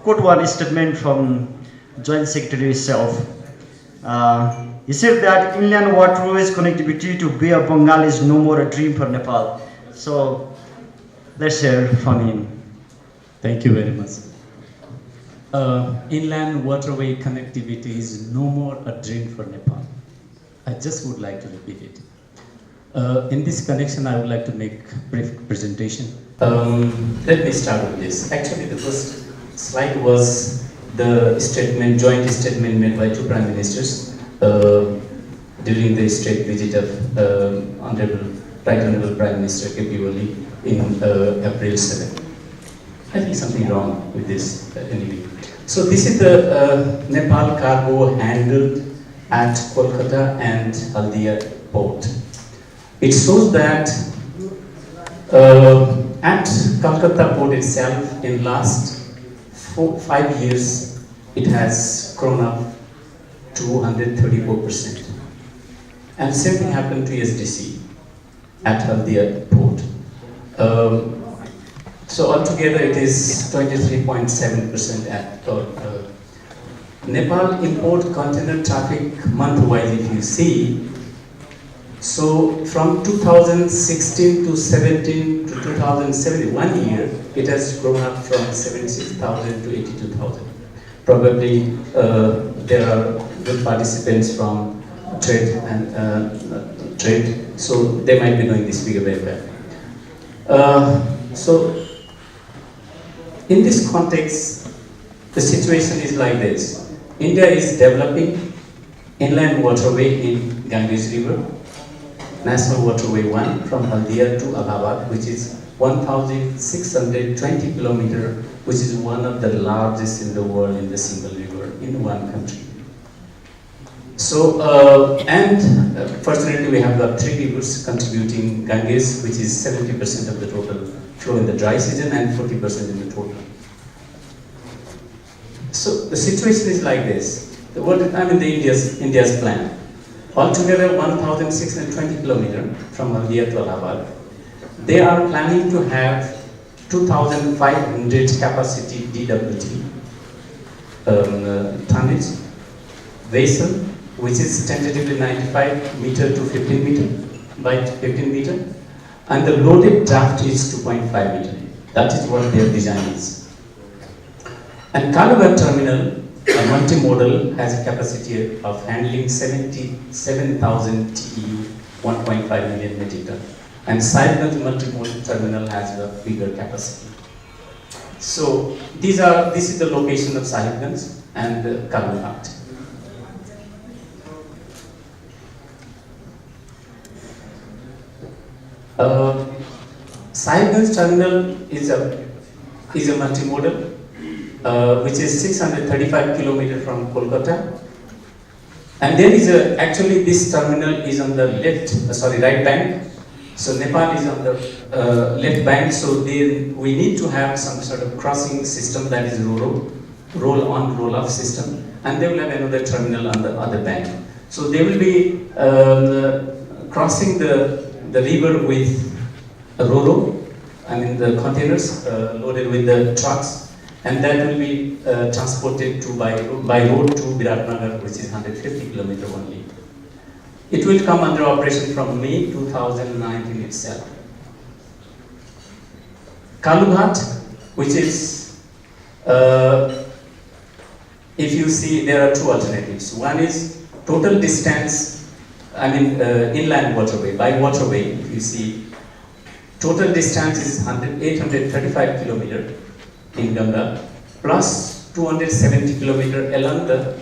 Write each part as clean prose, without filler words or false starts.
quote one statement from Joint Secretary itself. He said that inland waterways connectivity to Bay of Bengal is no more a dream for Nepal. So let's hear from him. Thank you very much. Inland waterway connectivity is no more a dream for Nepal. I just would like to repeat it. In this connection, I would like to make a brief presentation. Let me start with this. Actually, the first slide was the statement, joint statement made by two prime ministers during the state visit of Right Honorable Prime Minister K.P. Oli in April 7. I think something wrong with this anyway. So this is the Nepal cargo handled at Kolkata and Haldia port. It shows that at Kolkata port itself, in last 5 years, it has grown up to 134%. And same thing happened to SDC at Haldia port. So altogether it is 23.7% at Nepal import container traffic month-wise, if you see. So from 2016 to 17 to 2017, 1 year, it has grown up from 76,000 to 82,000. Probably there are good participants from trade and trade, so they might be knowing this figure very well. So in this context, the situation is like this. India is developing inland waterway in Ganges River, National Waterway 1 from Haldia to Allahabad, which is 1,620 kilometers, which is one of the largest in the world in the single river in one country. So, fortunately we have got 3 rivers contributing Ganges, which is 70% of the total flow in the dry season and 40% in the total. So the situation is like this. India's plan. Altogether 1,620 kilometers from Haldia to Allahabad. They are planning to have 2,500 capacity DWT tonnage vessel, which is tentatively 95 meter to 15 meter by 15 meter, and the loaded draft is 2.5 meter. That is what their design is. And Kalugat terminal, a multimodal, has a capacity of handling 77,000 TEU, 1.5 million metric ton. And Sahibganj multimodal terminal has a bigger capacity. So this is the location of Sahibganj and Kalugat. Sahibganj terminal is a multimodal, which is 635 kilometers from Kolkata. And there is actually this terminal is on the right bank. So Nepal is on the left bank, so we need to have some sort of crossing system, that is roll-on, roll-off system. And they will have another terminal on the other bank. So they will be crossing the river with a the containers loaded with the trucks. And that will be transported by road to Biratnagar, which is 150 kilometers only. It will come under operation from May 2019 itself. Kalugat, which is, if you see, there are 2 alternatives. One is total distance, inland waterway. By waterway, if you see, total distance is 835 kilometers. In Ganga, plus 270 kilometers along the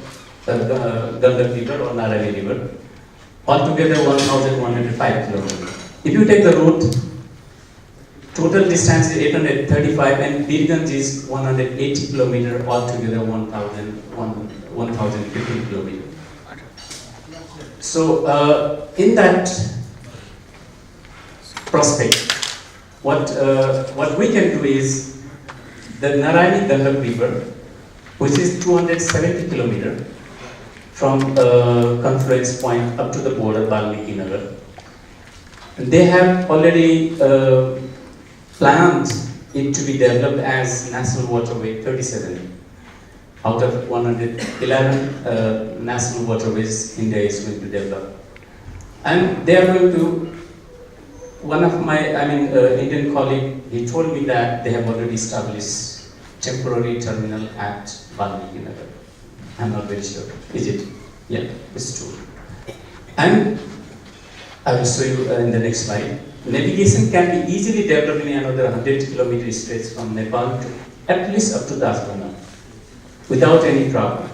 Ganga River or Narali River, altogether 1,105 kilometers. If you take the route, total distance is 835 and Birganj is 180 kilometers, altogether 1,050 kilometers. So in that prospect, what we can do is the Narayani Ganga River, which is 270 kilometers from confluence point up to the border, Balmiki Nagar. They have already planned it to be developed as National Waterway 37. out of 111 national waterways India is going to develop. And they are going to, one of my, Indian colleague, he told me that they have already established temporary terminal at Valmiki Nagar. I'm not very sure. Is it? Yeah, it's true. And I will show you in the next slide. Navigation can be easily developed in another 100 kilometer stretch from Nepal to at least up to Dasbana without any problem.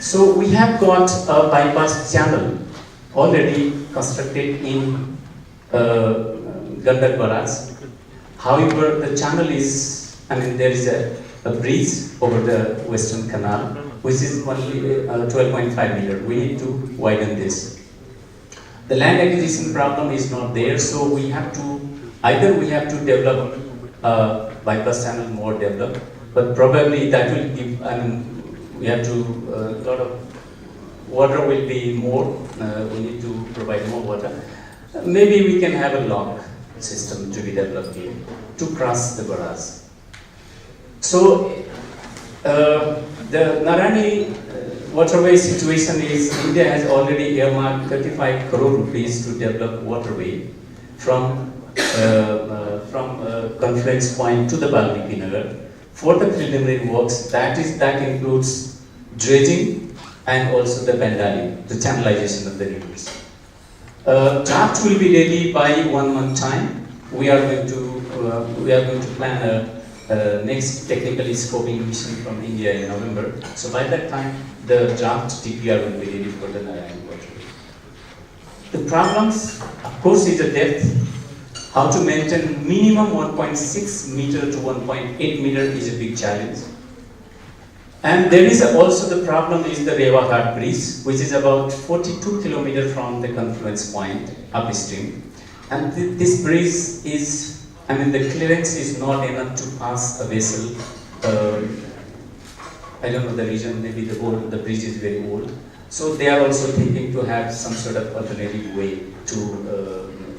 So we have got a bypass channel already constructed in Gandak Barrage. However, the channel is, there is a bridge over the Western Canal, which is only 12.5 meter. We need to widen this. The land acquisition problem is not there, so we have to, either we have to develop bypass channel more developed, but probably that will give, we have to, a lot of water will be more, we need to provide more water. Maybe we can have a lock system to be developed here to cross the barrage. So, the Narani waterway situation is, India has already earmarked 35 crore rupees to develop waterway from confluence point to the Valmiki Nagar. For the preliminary works, that includes dredging and also the bandali, the channelization of the rivers. Draft will be ready by 1 month time. We are going to plan a next technical scoping mission from India in November. So by that time, the draft DPR will be ready for the Narayani waterway. The problems, of course, is the depth. How to maintain minimum 1.6 meter to 1.8 meter is a big challenge. And there is also the problem is the Rewa Ghat Bridge, which is about 42 kilometers from the confluence point upstream. And this bridge is, the clearance is not enough to pass a vessel. I don't know the reason, maybe the bridge is very old. So they are also thinking to have some sort of alternative way to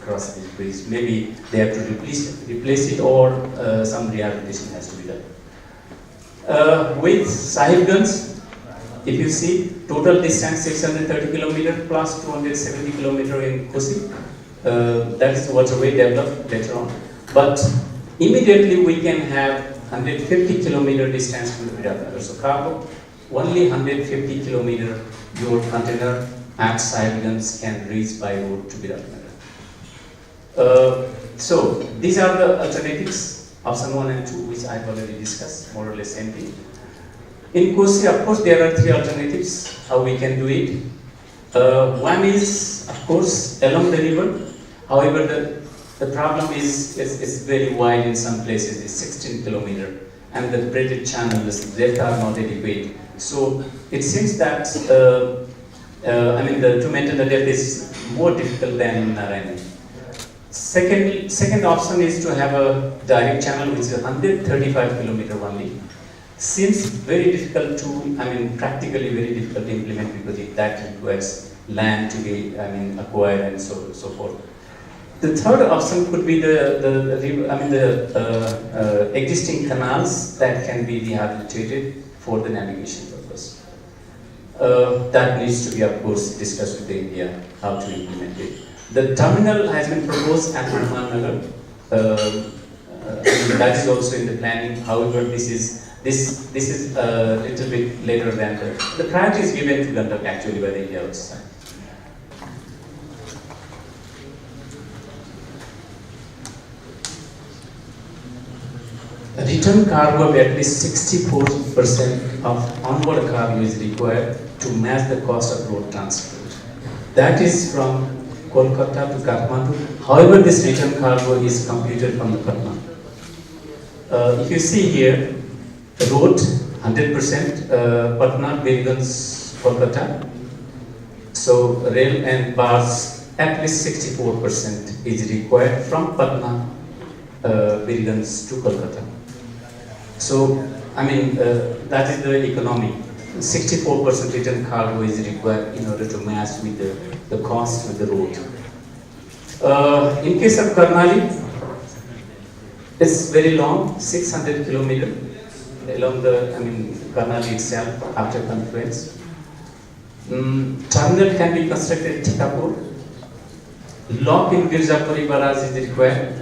cross this bridge. Maybe they have to replace it or some rehabilitation has to be done. With Sahibganj, if you see, total distance 630 kilometers plus 270 kilometers in Kosi. That is waterway developed later on. But immediately we can have 150 kilometer distance from the Viratnagar. So cargo, only 150 kilometer your container at Sahibganj can reach by road to Viratnagar. So these are the alternatives. Option 1 and 2, which I've already discussed, more or less same thing. In Kosi, of course, there are 3 alternatives how we can do it. One is, of course, along the river. However, the problem is very wide in some places. It's 16 kilometers, and the braided channels, depth are not adequate. So it seems that to maintain the depth is more difficult than in Narayani. Second option is to have a direct channel which is 135 kilometers only. Seems very difficult to, practically very difficult to implement because that requires land to be, acquired and so forth. The third option could be the existing canals that can be rehabilitated for the navigation purpose. That needs to be, of course, discussed with India how to implement it. The terminal has been proposed at Hanuman Nagar. That is also in the planning. However, this is a little bit later than the priority is given to Gandak actually by the India outside. A return cargo of at least 64% of onboard cargo is required to match the cost of road transport. That is from Kolkata to Kathmandu. However, this return cargo is computed from the Patna. If you see here, road 100%, Patna, Birganj, Kolkata. So rail and bars at least 64% is required from Patna, Birganj to Kolkata. So that is the economy. 64% return cargo is required in order to match with the cost with the road. In case of Karnali, it's very long, 600 kilometers along the Karnal itself after confluence. Terminal can be constructed at Tikapur. Lock in Mirzapuri barrage is required,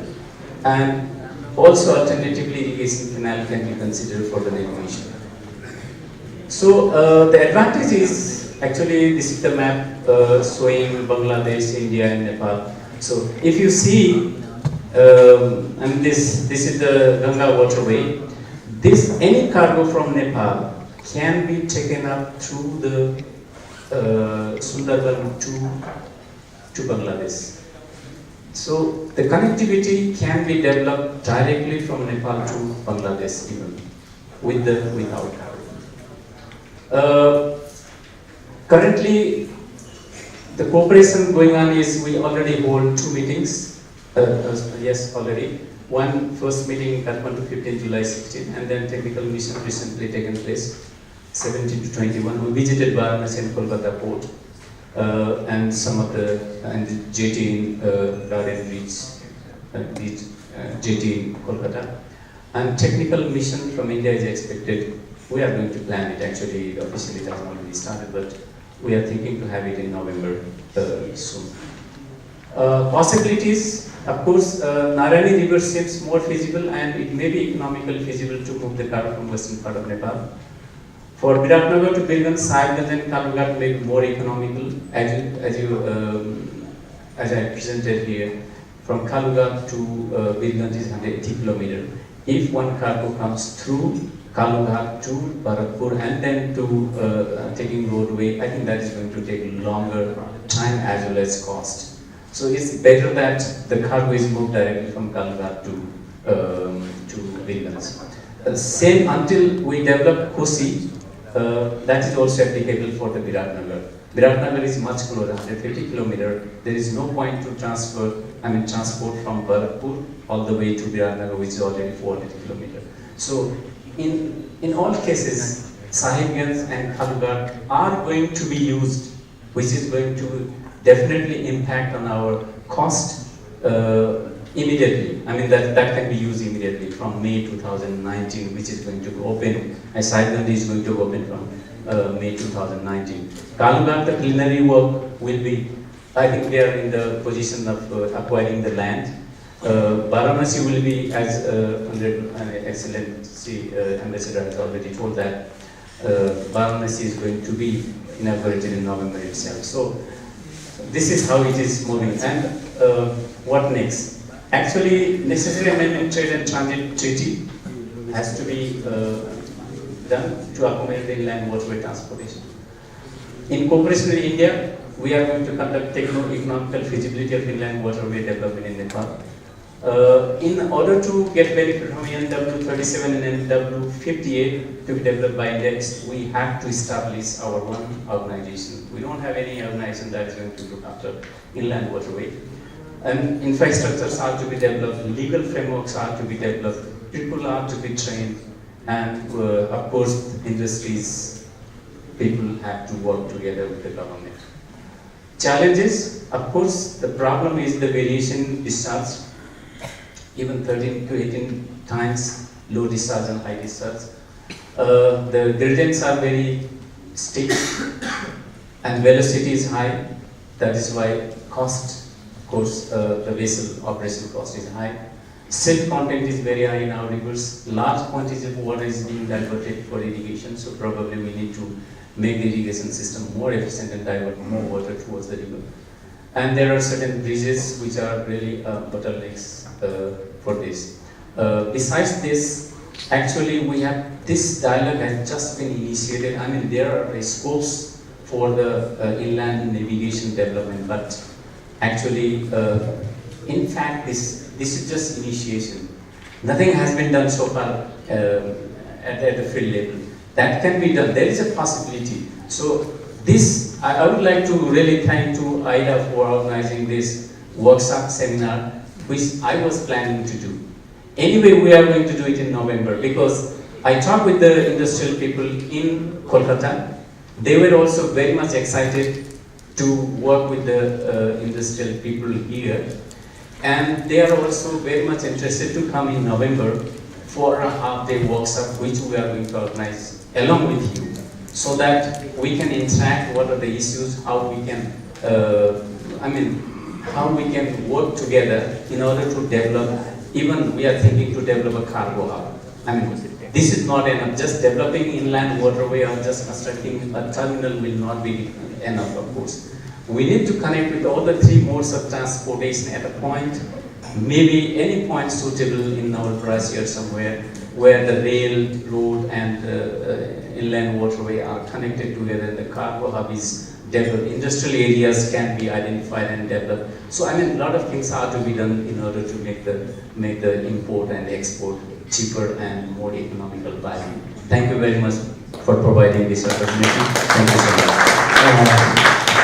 and also alternatively irrigation canal can be considered for the navigation. So the advantage is, actually this is the map showing Bangladesh, India and Nepal. So if you see, and this is the Ganga waterway, any cargo from Nepal can be taken up through the Sundarban to Bangladesh. So the connectivity can be developed directly from Nepal to Bangladesh even, without. Currently, the cooperation going on is we already hold 2 meetings. Yes, already. One first meeting Kathmandu 15 July 16, and then technical mission recently taken place 17 to 21. We visited Varanasi and Kolkata port and some of the jetty in Garden Beach, jetty in Kolkata. And technical mission from India is expected. We are going to plan it. Actually, officially it has already started, but we are thinking to have it in November soon. Possibilities, of course, Narayani River seems more feasible, and it may be economically feasible to move the cargo from western part of Nepal. For Viratnagar to Birganj, Sahibganj and Kalughat may be more economical, as I presented here. From Kalughat to Birganj is 180 km. If one cargo comes through Kalughat to Bharatpur and then to taking roadway, I think that is going to take longer time as well as cost. So it's better that the cargo is moved directly from Kalughat to Birganj. Same until we develop Kosi, that is also applicable for the Viratnagar. Viratnagar is much closer, 150 km. There is no point to transport from Bharatpur all the way to Viratnagar, which is already 400 km. So in all cases, Sahibganj and Kalughat are going to be used, which is going to definitely impact on our cost immediately. I mean that can be used immediately from May 2019, which is going to open, and Sahibganj is going to open from May 2019. Kalughat, the preliminary work will be, I think they are in the position of acquiring the land. Varanasi will be, as Excellency Ambassador has already told that, Varanasi is going to be inaugurated in November itself. So this is how it is moving. And what next? Actually, necessary amendment trade and transit treaty has to be done to accommodate the inland waterway transportation. In cooperation with India, we are going to conduct techno-economical feasibility of inland waterway development in Nepal. In order to get benefit from NW37 and NW58 to be developed by India, we have to establish our own organization. We don't have any organization that is going to look after inland waterway. And infrastructures are to be developed, legal frameworks are to be developed, people are to be trained, and of course, industries, people have to work together with the government. Challenges, of course, the problem is the variation in discharge. Even 13 to 18 times low discharge and high discharge. The gradients are very steep and velocity is high. That is why cost, of course, the vessel operation cost is high. Silt content is very high in our rivers. Large quantities of water is being diverted for irrigation, so probably we need to make the irrigation system more efficient and divert more water towards the river. And there are certain bridges which are really bottlenecks for this. Besides this, actually we have, this dialogue has just been initiated. I mean, there are scopes for the inland navigation development, but actually, in fact, this is just initiation. Nothing has been done so far at the field level. That can be done. There is a possibility. So this, I would like to really thank to AIDA for organizing this workshop seminar, which I was planning to do. Anyway, we are going to do it in November because I talked with the industrial people in Kolkata. They were also very much excited to work with the industrial people here. And they are also very much interested to come in November for a half-day workshop, which we are going to organize along with you, so that we can interact, what are the issues, how we can, how we can work together in order to develop, even we are thinking to develop a cargo hub. I mean, this is not enough, just developing inland waterway or just constructing a terminal will not be enough, of course. We need to connect with all the three modes of transportation at a point, maybe any point suitable in our brassiere somewhere, where the rail, road and inland waterway are connected together and the cargo hub is developed. Industrial areas can be identified and developed. So I mean, a lot of things are to be done in order to make the import and export cheaper and more economical value. Thank you very much for providing this opportunity. Thank you so much.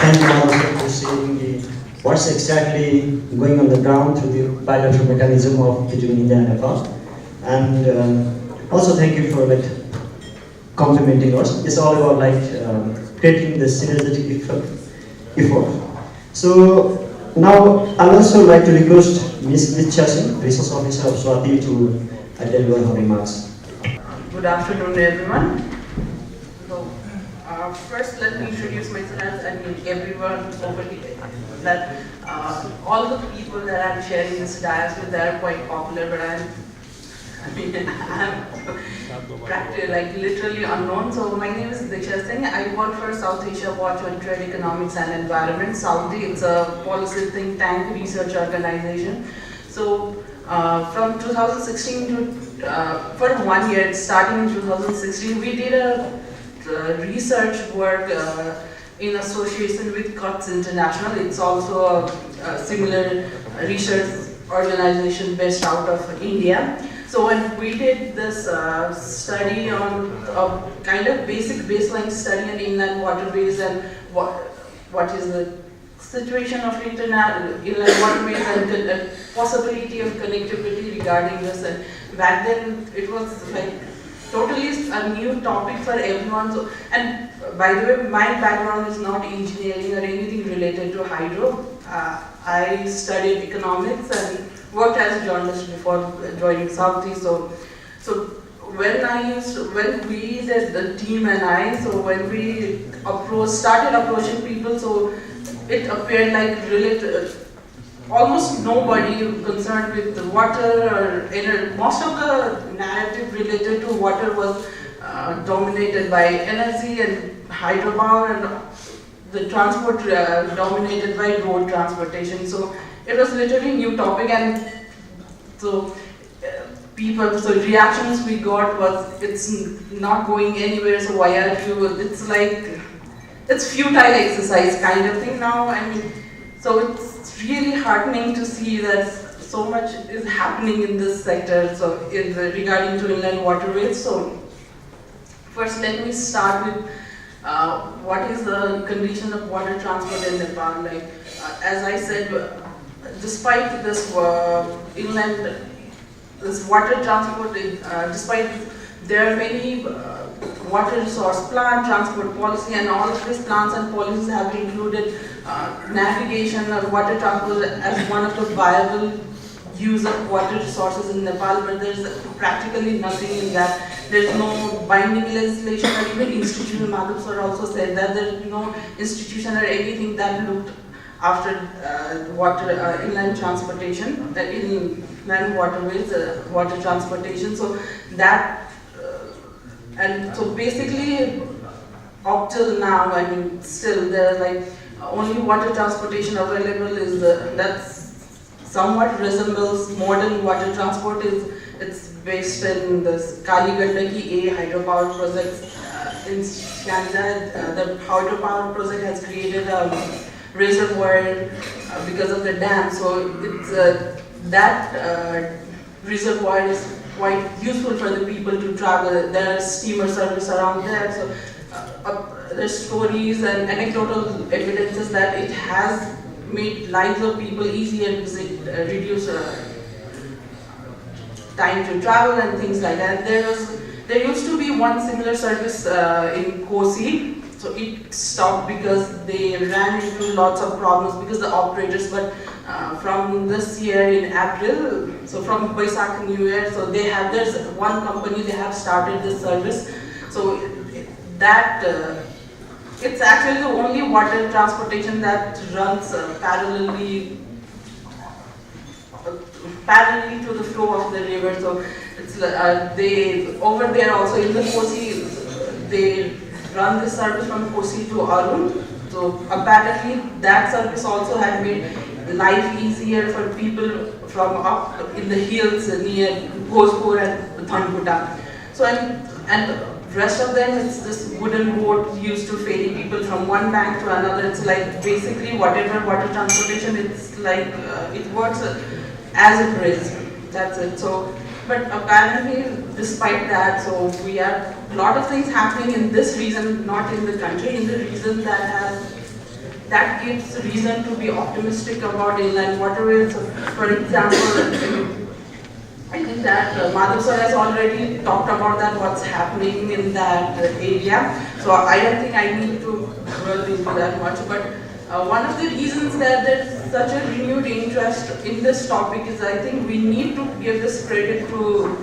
Thank you also for sharing what's exactly going on the ground through the bilateral mechanism between India and Nepal. And also thank you for complimenting us. It's all about creating the synergetic effort. So now I'd also like to request Ms. Ditya Singh, Resource Officer of Swati, to deliver her remarks. Good afternoon, everyone. So, first, let me introduce myself and everyone over here. That all the people that I'm sharing this dais with, they're quite popular, but I'm practically literally unknown. So my name is Diksha Singh. I work for South Asia Watch on Trade, Economics and Environment. Saudi, it's a policy think tank research organization. So from 2016 to for 1 year, starting in 2016, we did a research work in association with CUTS International. It's also a similar research organization based out of India. So when we did this study on a kind of basic baseline study on inland waterways and what is the situation of inland waterways and possibility of connectivity regarding this, and back then it was totally a new topic for everyone. So, and by the way, my background is not engineering or anything related to hydro. I studied economics and worked as a journalist before joining Saudi. So when we, the team and I, so when we started approaching people, so it appeared like almost nobody concerned with the water or energy. Most of the narrative related to water was dominated by energy and hydropower, and the transport dominated by road transportation. So it was literally a new topic, and so reactions we got was, it's not going anywhere, so why are you, it's futile exercise kind of thing now. I mean, so it's really heartening to see that so much is happening in this sector, so regarding to inland waterways. So first let me start with what is the condition of water transport in Nepal. As I said, despite this this water transport, despite there are many water resource plan, transport policy, and all of these plans and policies have included navigation or water transport as one of the viable use of water resources in Nepal, but there's practically nothing in that. There's no binding legislation, or even institutional matters are also said that there's no institution or anything that looked after inland transportation, inland waterways, water transportation. So that, and so basically up till now, I mean, still there are only water transportation available is that's somewhat resembles modern water transport. It's based in this Kali Gandaki A hydropower project in Canada. The hydropower project has created a reservoir because of the dam. So it's that reservoir is quite useful for the people to travel. There are steamer service around there. So there's stories and anecdotal evidences that it has made lives of people easier because it reduced time to travel and things like that. There used to be one similar service in Kosi. So it stopped because they ran into lots of problems because the operators, but from this year in April, so from Baisakh New Year, so there's one company, they have started this service. So that it's actually the only water transportation that runs parallelly to the flow of the river. So it's they over there also in the Kosi, they run this service from Kosi to Arun. So apparently that service also had made life easier for people from up in the hills near Bhojpur and Thankuta. So and rest of them, it's this wooden boat used to ferry people from one bank to another. It's like basically whatever water transportation, it's like it works as a bridge. That's it. So, but apparently, despite that, so we have a lot of things happening in this region, not in the country, in the region that gives reason to be optimistic about inland waterways. So, for example, I think that Madhav sir has already talked about that, what's happening in that area. So I don't think I need to dwell into that much. But one of the reasons that there's such a renewed interest in this topic is I think we need to give this credit to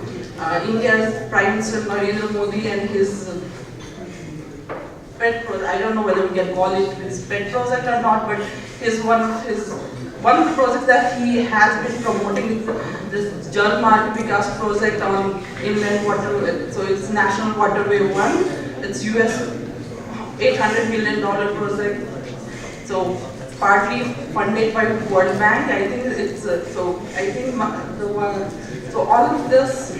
India's Prime Minister Narendra Modi and his pet project. I don't know whether we can call it his pet project or not, but one of the projects that he has been promoting is this Jal Marg Vikas project on inland water. So it's National Waterway 1. It's US $800 million project. So partly funded by World Bank. I think it's so all of this.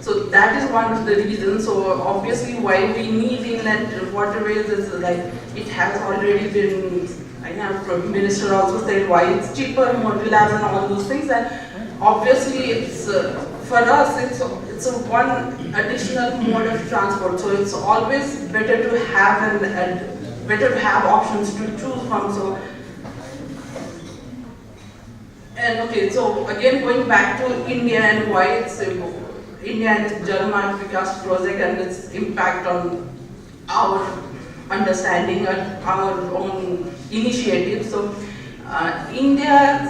So that is one of the reasons. So obviously why we need inland waterways is like it has already been. I have Prime Minister also said why it's cheaper, more reliable, and all those things. And obviously, it's for us, it's a one additional mode of transport. So it's always better to have better to have options to choose from. So and okay, so again going back to India and why it's India and Jal Marg Vikas project and its impact on our understanding and our own initiative. So India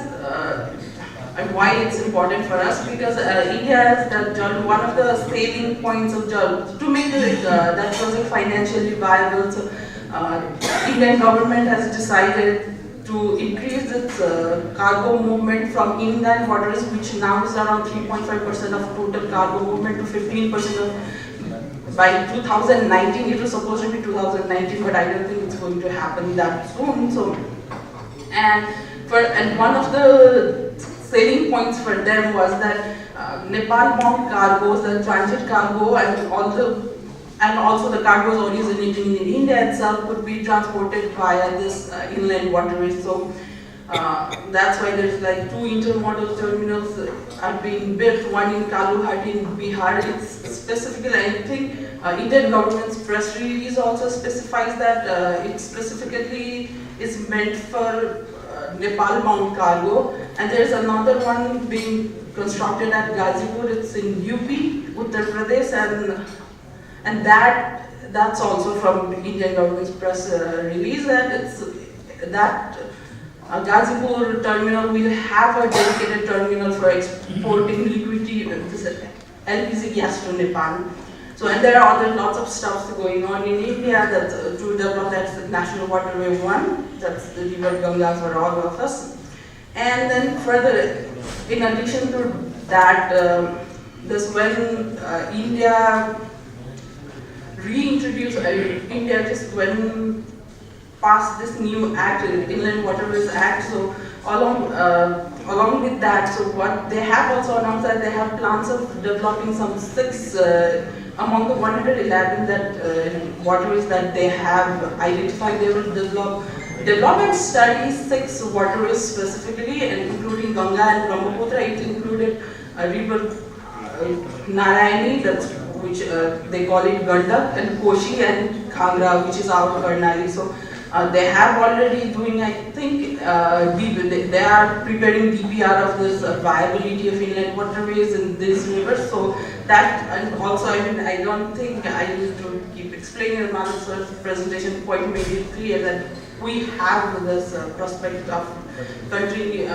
and why it's important for us because India is one of the saving points of Jal to make that project financially viable. So Indian government has decided to increase its cargo movement from inland waters, which now is around 3.5% of total cargo movement, to 15% of by 2019. It was supposed to be 2019, but I don't think it's going to happen that soon. So, and one of the selling points for them was that Nepal-bound cargoes, the transit cargo, and also the cargoes originating in India itself could be transported via this inland waterways. So that's why there's like 2 intermodal terminals are being built, one in Kaluhat in Bihar. It's specifically, I think, Indian government's press release also specifies that it specifically is meant for Nepal-bound cargo. And there's another one being constructed at Gazipur. It's in UP, Uttar Pradesh, and that's also from Indian government's press release, and it's that Gazipur terminal will have a dedicated terminal for exporting liquidity, LPG gas to Nepal. So, and there are other lots of stuff going on in India that's to develop that National Waterway 1, that's the river Ganga for all of us. And then further, in addition to that, when India reintroduced, India just when passed this new act, Inland Waterways Act. So along with that, so what they have also announced that they have plans of developing some 6 among the 111 that waterways that they have identified. They will develop and study 6 waterways specifically, and including Ganga and Brahmaputra. It included river Narayani, which they call it Gandak, and Koshi and Khangra, which is our Karnali. So they have already doing, I think, they are preparing DPR of this viability of inland waterways in these rivers. So that, and also, I don't think I need to keep explaining. Madhav sir's presentation quite made it clear that we have this prospect of country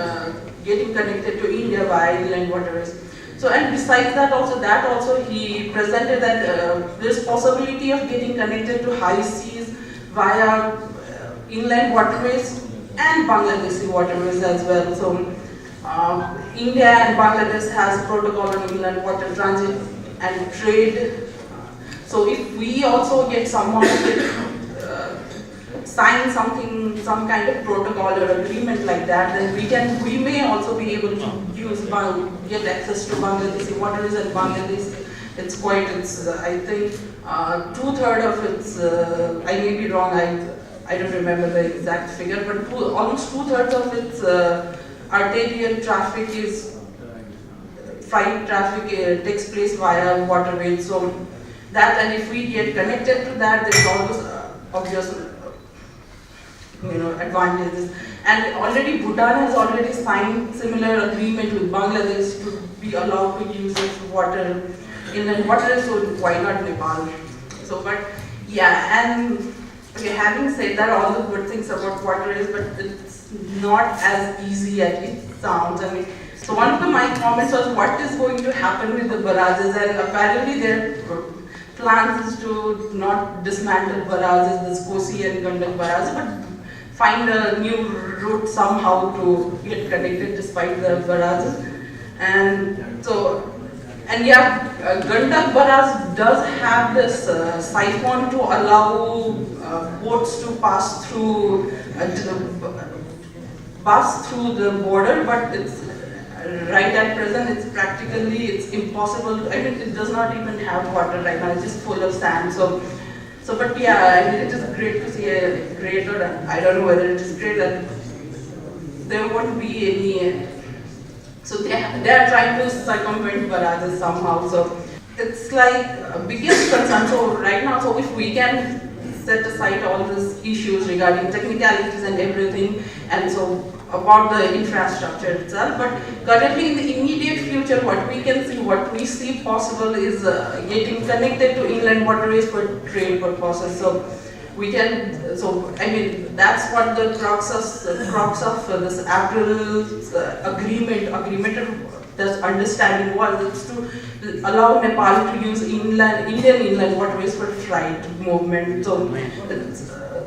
getting connected to India via inland waterways. So, and besides that also he presented that there's possibility of getting connected to high seas via inland waterways and Bangladeshi waterways as well. So, India and Bangladesh has protocol on inland water transit and trade. So, if we also get someone sign some kind of protocol or agreement like that, then we may also be able to get access to Bangladeshi waters, and Bangladesh, I think 2/3 of its, I may be wrong, I don't remember the exact figure, but almost 2/3 of its arterial traffic freight traffic takes place via waterways. So that, and if we get connected to that, there's always obvious advantages. And already Bhutan has already signed similar agreement with Bangladesh to be allowed to use its water, inland water, so why not Nepal? So, but yeah, and okay, having said that, all the good things about waterways, but it's not as easy as it sounds. I mean, so one of my comments was, what is going to happen with the barrages? And apparently their plans is to not dismantle barrages, the Kosi and Gandak barrages, but find a new route somehow to get connected despite the barrages. And so, and yeah, Gandak barrage does have this siphon to allow boats to pass through the border, but it's right at present it's impossible. I mean, it does not even have water right now, it's just full of sand. So but yeah, I mean, it is great to see I don't know whether it is great that there won't be any, so they are trying to circumvent barrages somehow. So it's like a biggest concern. So right now, so if we can set aside all these issues regarding technicalities and everything, and so about the infrastructure itself, but currently in the immediate future, what we see possible is getting connected to inland waterways for trade purposes. So we can, I mean, that's what the crux of this April's agreement this understanding was. It's to allow Nepal to use Indian inland waterways for freight movement.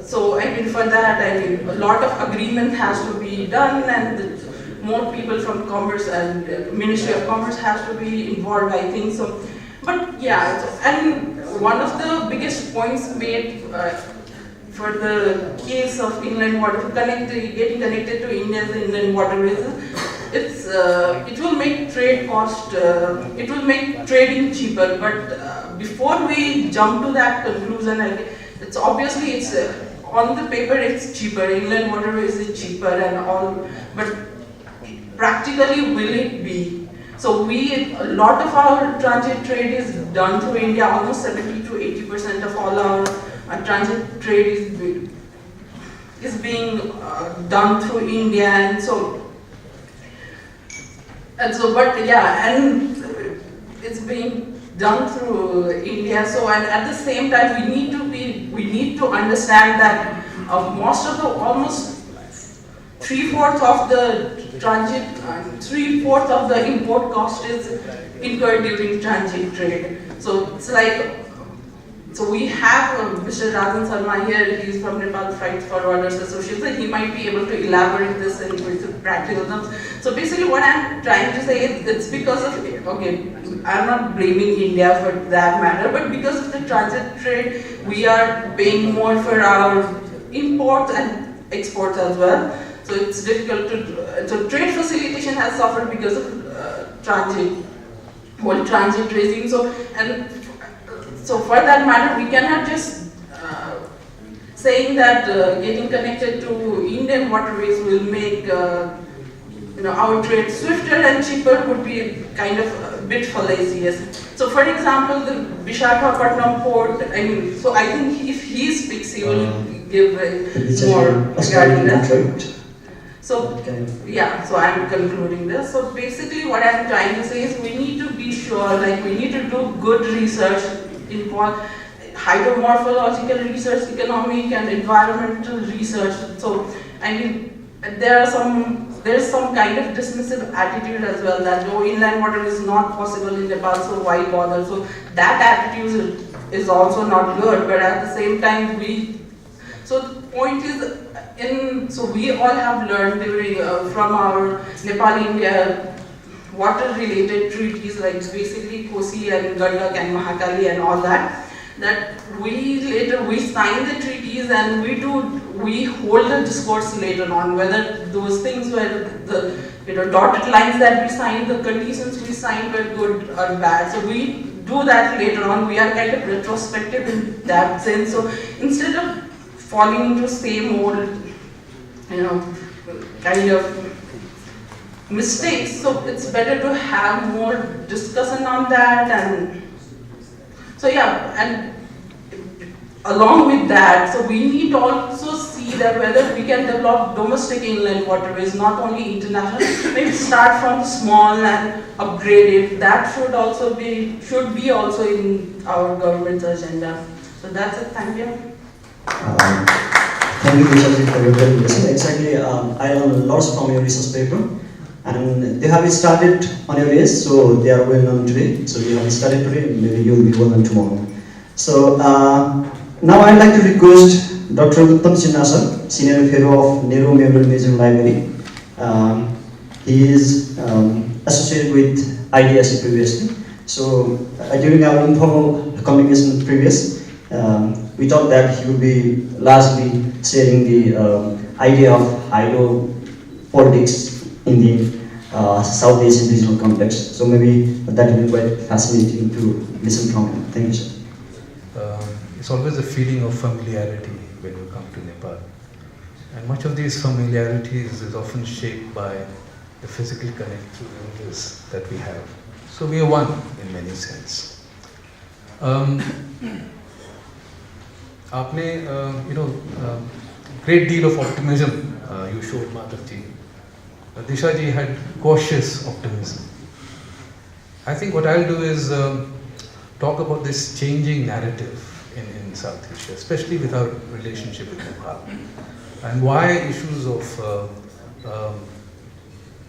So I mean, for that, I mean, a lot of agreement has to be done, and more people from Commerce and Ministry of Commerce has to be involved, I think. So, but yeah, and one of the biggest points made for the case of inland water, getting connected to India's inland waterways, it will make it will make trading cheaper. But before we jump to that conclusion, it's obviously on the paper it's cheaper, inland waterways is cheaper and all, but practically will it be? So a lot of our transit trade is done through India. Almost 70 to 80% of all our transit trade is being done through India, and but yeah, and it's being done through India. So, and at the same time, we need to understand that almost 3/4 of the transit, 3/4 of the import cost is incurred during transit trade. So it's like, so we have Mr. Rajan Sharma here. He's from Nepal Freight Forwarders Association. He might be able to elaborate this with practical terms. So basically, what I'm trying to say is, it's because of, okay, I'm not blaming India for that matter, but because of the transit trade, we are paying more for our imports and exports as well. So it's difficult to, so trade facilitation has suffered because of transit regime. So for that matter, we cannot just saying that getting connected to Indian waterways will make our trade swifter and cheaper would be kind of a bit fallacious. So for example, the Visakhapatnam port, so I think if he speaks, he will give more regarding that. So yeah, so I'm concluding this. So basically what I'm trying to say is, we need to be sure, we need to do good research, involve hydromorphological research, economic and environmental research. So there are some there is some kind of dismissive attitude as well that no, inland water is not possible in Nepal, so why bother? So that attitude is also not good, but at the same time so the point is, so we all have learned during, from our Nepal-India water-related treaties like basically Kosi and Gandak and Mahakali and all that, that we sign the treaties and we hold the discourse later on, whether those things were the dotted lines that we signed, the conditions we signed were good or bad. So we do that later on. We are kind of retrospective in that sense. So instead of falling into same old, kind of mistakes, so it's better to have more discussion on that. And so yeah, and along with that, so we need to also see that whether we can develop domestic inland waterways, not only international, maybe start from small and upgrade it. That should be also in our government's agenda. So that's it, thank you. Thank you, Vishal, for your presentation. Exactly, I learned lots from your research paper, and they have started on your days, so they are well known today. So you have started today, maybe you will be well known tomorrow. So now I'd like to request Dr. Uttam Sinha sir, Senior Fellow of Nehru Memorial Museum Library. He is associated with IDSC previously. So during our informal communication previous, we thought that he would be largely sharing the idea of hydro politics in the South Asian regional context. So maybe that will be quite fascinating to listen from him. Thank you, sir. It's always a feeling of familiarity when you come to Nepal. And much of these familiarities is often shaped by the physical connectivities that we have. So we are one in many sense. Aapne, great deal of optimism you showed, Madhavji. Disha ji had cautious optimism. I think what I'll do is talk about this changing narrative in South Asia, especially with our relationship with Nepal, and why issues of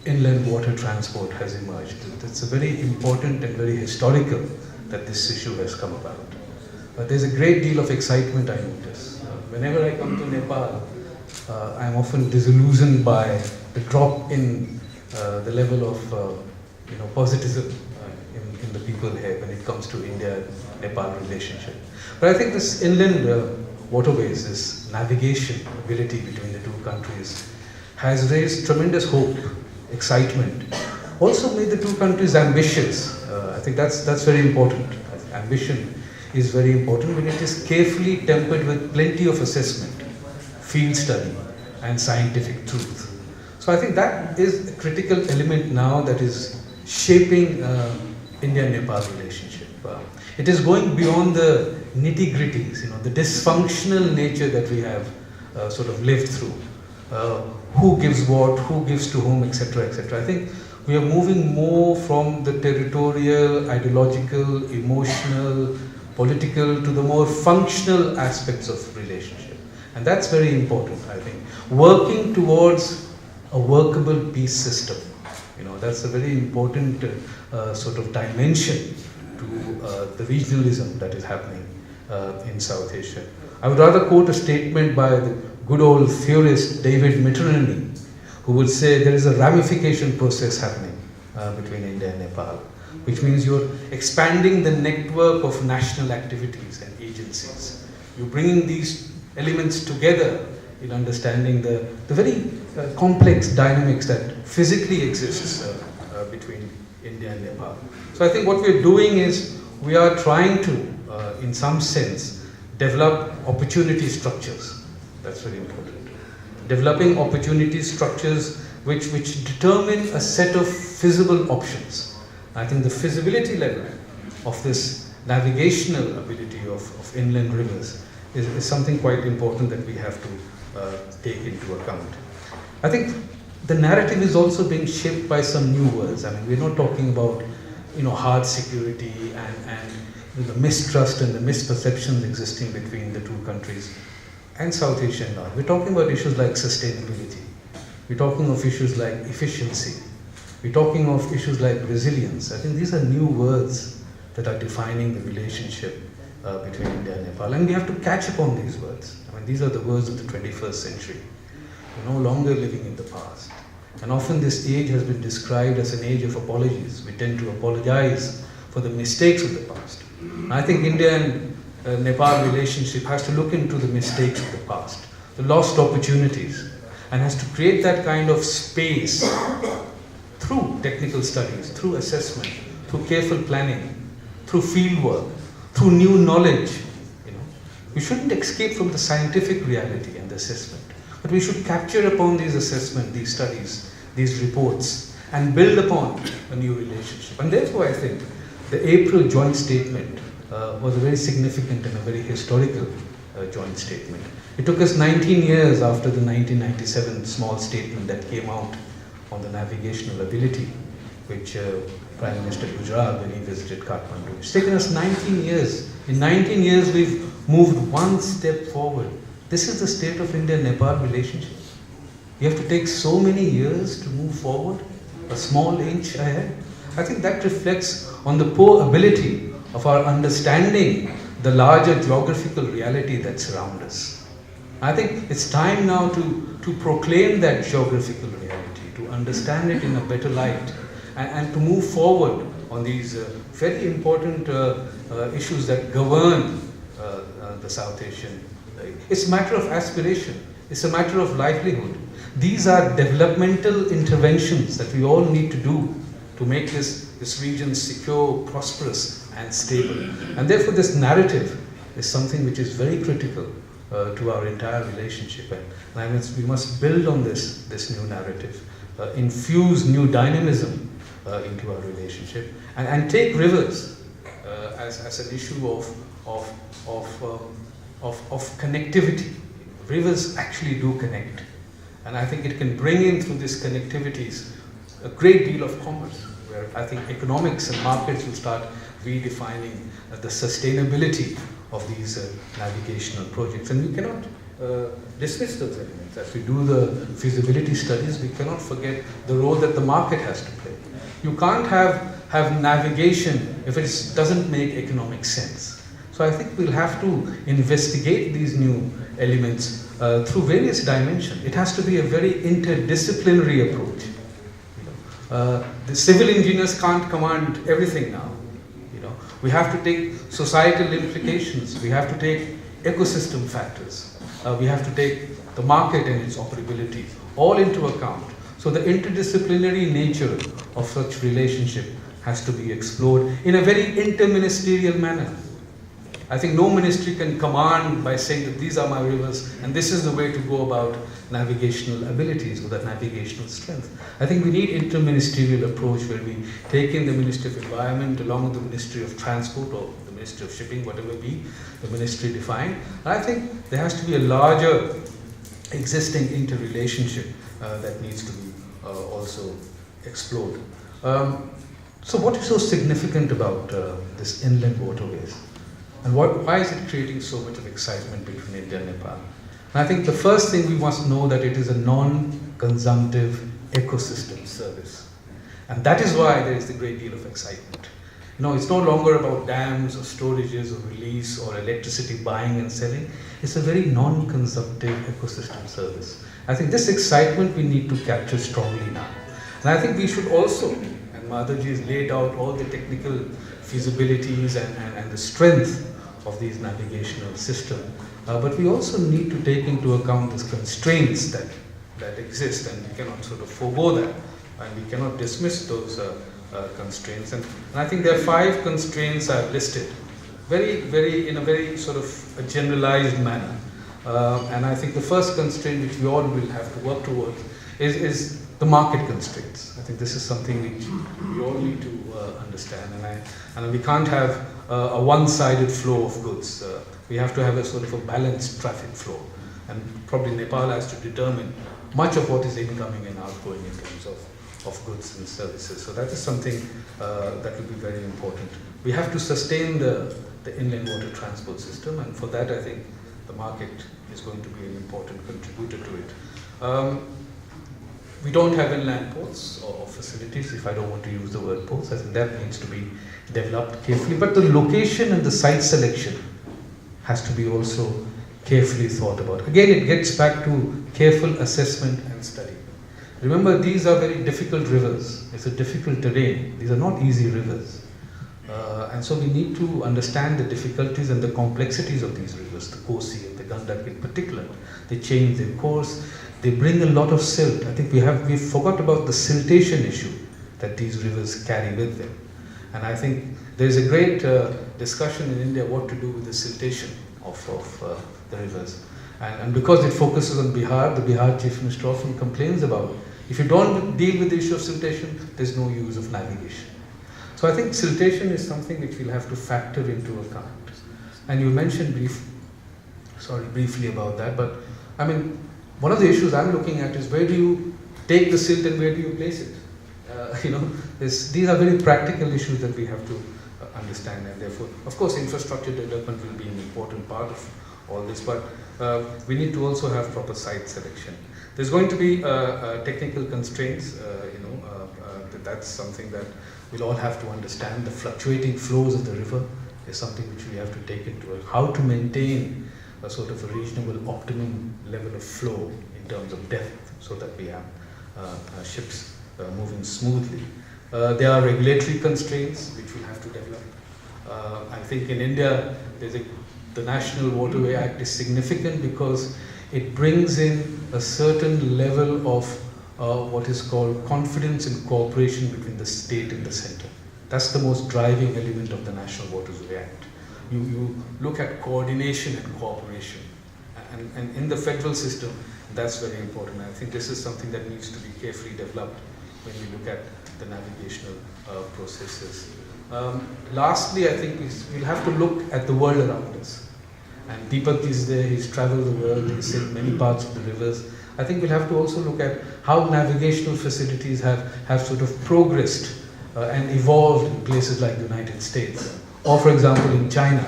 inland water transport has emerged. It's a very important and very historical that this issue has come about. There's a great deal of excitement I notice. Whenever I come to Nepal, I'm often disillusioned by the drop in the level of positivism in the people here when it comes to India-Nepal relationship. But I think this inland waterways, this navigation ability between the two countries has raised tremendous hope, excitement, also made the two countries ambitious. I think that's very important. Ambition is very important when it is carefully tempered with plenty of assessment, field study and scientific truth. So I think that is a critical element now that is shaping India-Nepal relationship. It is going beyond the nitty-gritties, the dysfunctional nature that we have sort of lived through. Who gives what, who gives to whom, etc., etc. I think we are moving more from the territorial, ideological, emotional, political to the more functional aspects of relationship. And that's very important, I think. Working towards a workable peace system. That's a very important sort of dimension to the regionalism that is happening in South Asia. I would rather quote a statement by the good old theorist David Mitterrand, who would say there is a ramification process happening between India and Nepal, which means you're expanding the network of national activities and agencies. You're bringing these elements together in understanding the very complex dynamics that physically exists between India and Nepal. So I think what we're doing is we are trying to, in some sense, develop opportunity structures. That's very important. Developing opportunity structures which determine a set of feasible options. I think the feasibility level of this navigational ability of inland rivers is something quite important that we have to take into account. I think the narrative is also being shaped by some new words. I mean, we're not talking about hard security and the mistrust and the misperceptions existing between the two countries and South Asia and all. We're talking about issues like sustainability. We're talking of issues like efficiency. We're talking of issues like resilience. I think these are new words that are defining the relationship between India and Nepal. And we have to catch upon these words. I mean, these are the words of the 21st century. We're no longer living in the past. And often this age has been described as an age of apologies. We tend to apologize for the mistakes of the past. And I think India and Nepal relationship has to look into the mistakes of the past, the lost opportunities, and has to create that kind of space through technical studies, through assessment, through careful planning, through field work, through new knowledge. We shouldn't escape from the scientific reality and the assessment, but we should capture upon these assessments, these studies, these reports, and build upon a new relationship. And therefore, I think the April joint statement was a very significant and a very historical joint statement. It took us 19 years after the 1997 small statement that came out on the navigational ability, which Prime Minister Gujarat, when he visited Kathmandu. It's taken us 19 years. In 19 years, we've moved one step forward. This is the state of India-Nepal relationship. We have to take so many years to move forward, a small inch ahead. I think that reflects on the poor ability of our understanding the larger geographical reality that surrounds us. I think it's time now to proclaim that geographical reality, to understand it in a better light, and to move forward on these very important issues that govern the South Asian. It's a matter of aspiration. It's a matter of livelihood. These are developmental interventions that we all need to do to make this region secure, prosperous, and stable. And therefore, this narrative is something which is very critical to our entire relationship. And we must build on this new narrative, infuse new dynamism into our relationship, and take rivers as an issue of connectivity. Rivers actually do connect, and I think it can bring in through these connectivities a great deal of commerce, where I think economics and markets will start redefining the sustainability of these navigational projects. And we cannot dismiss those elements. As we do the feasibility studies, we cannot forget the role that the market has to play. You can't have navigation if it doesn't make economic sense. So I think we'll have to investigate these new elements through various dimensions. It has to be a very interdisciplinary approach. The civil engineers can't command everything now. We have to take societal implications. We have to take ecosystem factors. We have to take the market and its operability all into account. So the interdisciplinary nature of such relationship has to be explored in a very interministerial manner. I think no ministry can command by saying that these are my rivers and this is the way to go about navigational abilities or that navigational strength. I think we need interministerial approach where we take in the Ministry of Environment along with the Ministry of Transport or the Ministry of Shipping, whatever be the ministry defined. And I think there has to be a larger existing interrelationship that needs to be also explored. So what is so significant about this inland waterways? And why is it creating so much of excitement between India and Nepal? And I think the first thing we must know that it is a non-consumptive ecosystem service. And that is why there is a great deal of excitement. It's no longer about dams or storages or release or electricity buying and selling. It's a very non-consumptive ecosystem service. I think this excitement we need to capture strongly now. And I think we should also, and Madhavji has laid out all the technical feasibilities and the strength of these navigational systems. But we also need to take into account the constraints that exist, and we cannot sort of forego that, and we cannot dismiss those constraints. And I think there are 5 constraints I've listed, in a very sort of a generalized manner. And I think the first constraint which we all will have to work towards is the market constraints. I think this is something which we all need to understand, and we can't have a one-sided flow of goods. We have to have a sort of a balanced traffic flow, and probably Nepal has to determine much of what is incoming and outgoing in terms of goods and services. So that is something that will be very important. We have to sustain the inland water transport system, and for that I think the market is going to be an important contributor to it. We don't have inland ports or facilities, if I don't want to use the word ports. I think that needs to be developed carefully. But the location and the site selection has to be also carefully thought about. Again, it gets back to careful assessment and study. Remember, these are very difficult rivers. It's a difficult terrain. These are not easy rivers. And so we need to understand the difficulties and the complexities of these rivers, the Kosi and the Gandak in particular. They change their course. They bring a lot of silt. I think we forgot about the siltation issue that these rivers carry with them. And I think there's a great discussion in India what to do with the siltation of the rivers. And because it focuses on Bihar, the Bihar Chief Minister often complains about, if you don't deal with the issue of siltation, there's no use of navigation. So I think siltation is something which we'll have to factor into account. And you mentioned briefly about that, but I mean, one of the issues I'm looking at is where do you take the silt and where do you place it? These are very practical issues that we have to understand, and therefore, of course, infrastructure development will be an important part of all this, but we need to also have proper site selection. There's going to be technical constraints, that's something that we'll all have to understand. The fluctuating flows of the river is something which we have to take into account. How to maintain a sort of a reasonable optimum level of flow in terms of depth so that we have ships moving smoothly. There are regulatory constraints which we'll have to develop. I think in India, the National Waterway Act is significant because it brings in a certain level of what is called confidence and cooperation between the state and the center. That's the most driving element of the National Waterway Act. You look at coordination and cooperation. And in the federal system, that's very important. I think this is something that needs to be carefully developed when we look at the navigational processes. Lastly, I think we'll have to look at the world around us. And Deepak is there, he's traveled the world, he's seen many parts of the rivers. I think we'll have to also look at how navigational facilities have sort of progressed and evolved in places like the United States, or for example in China.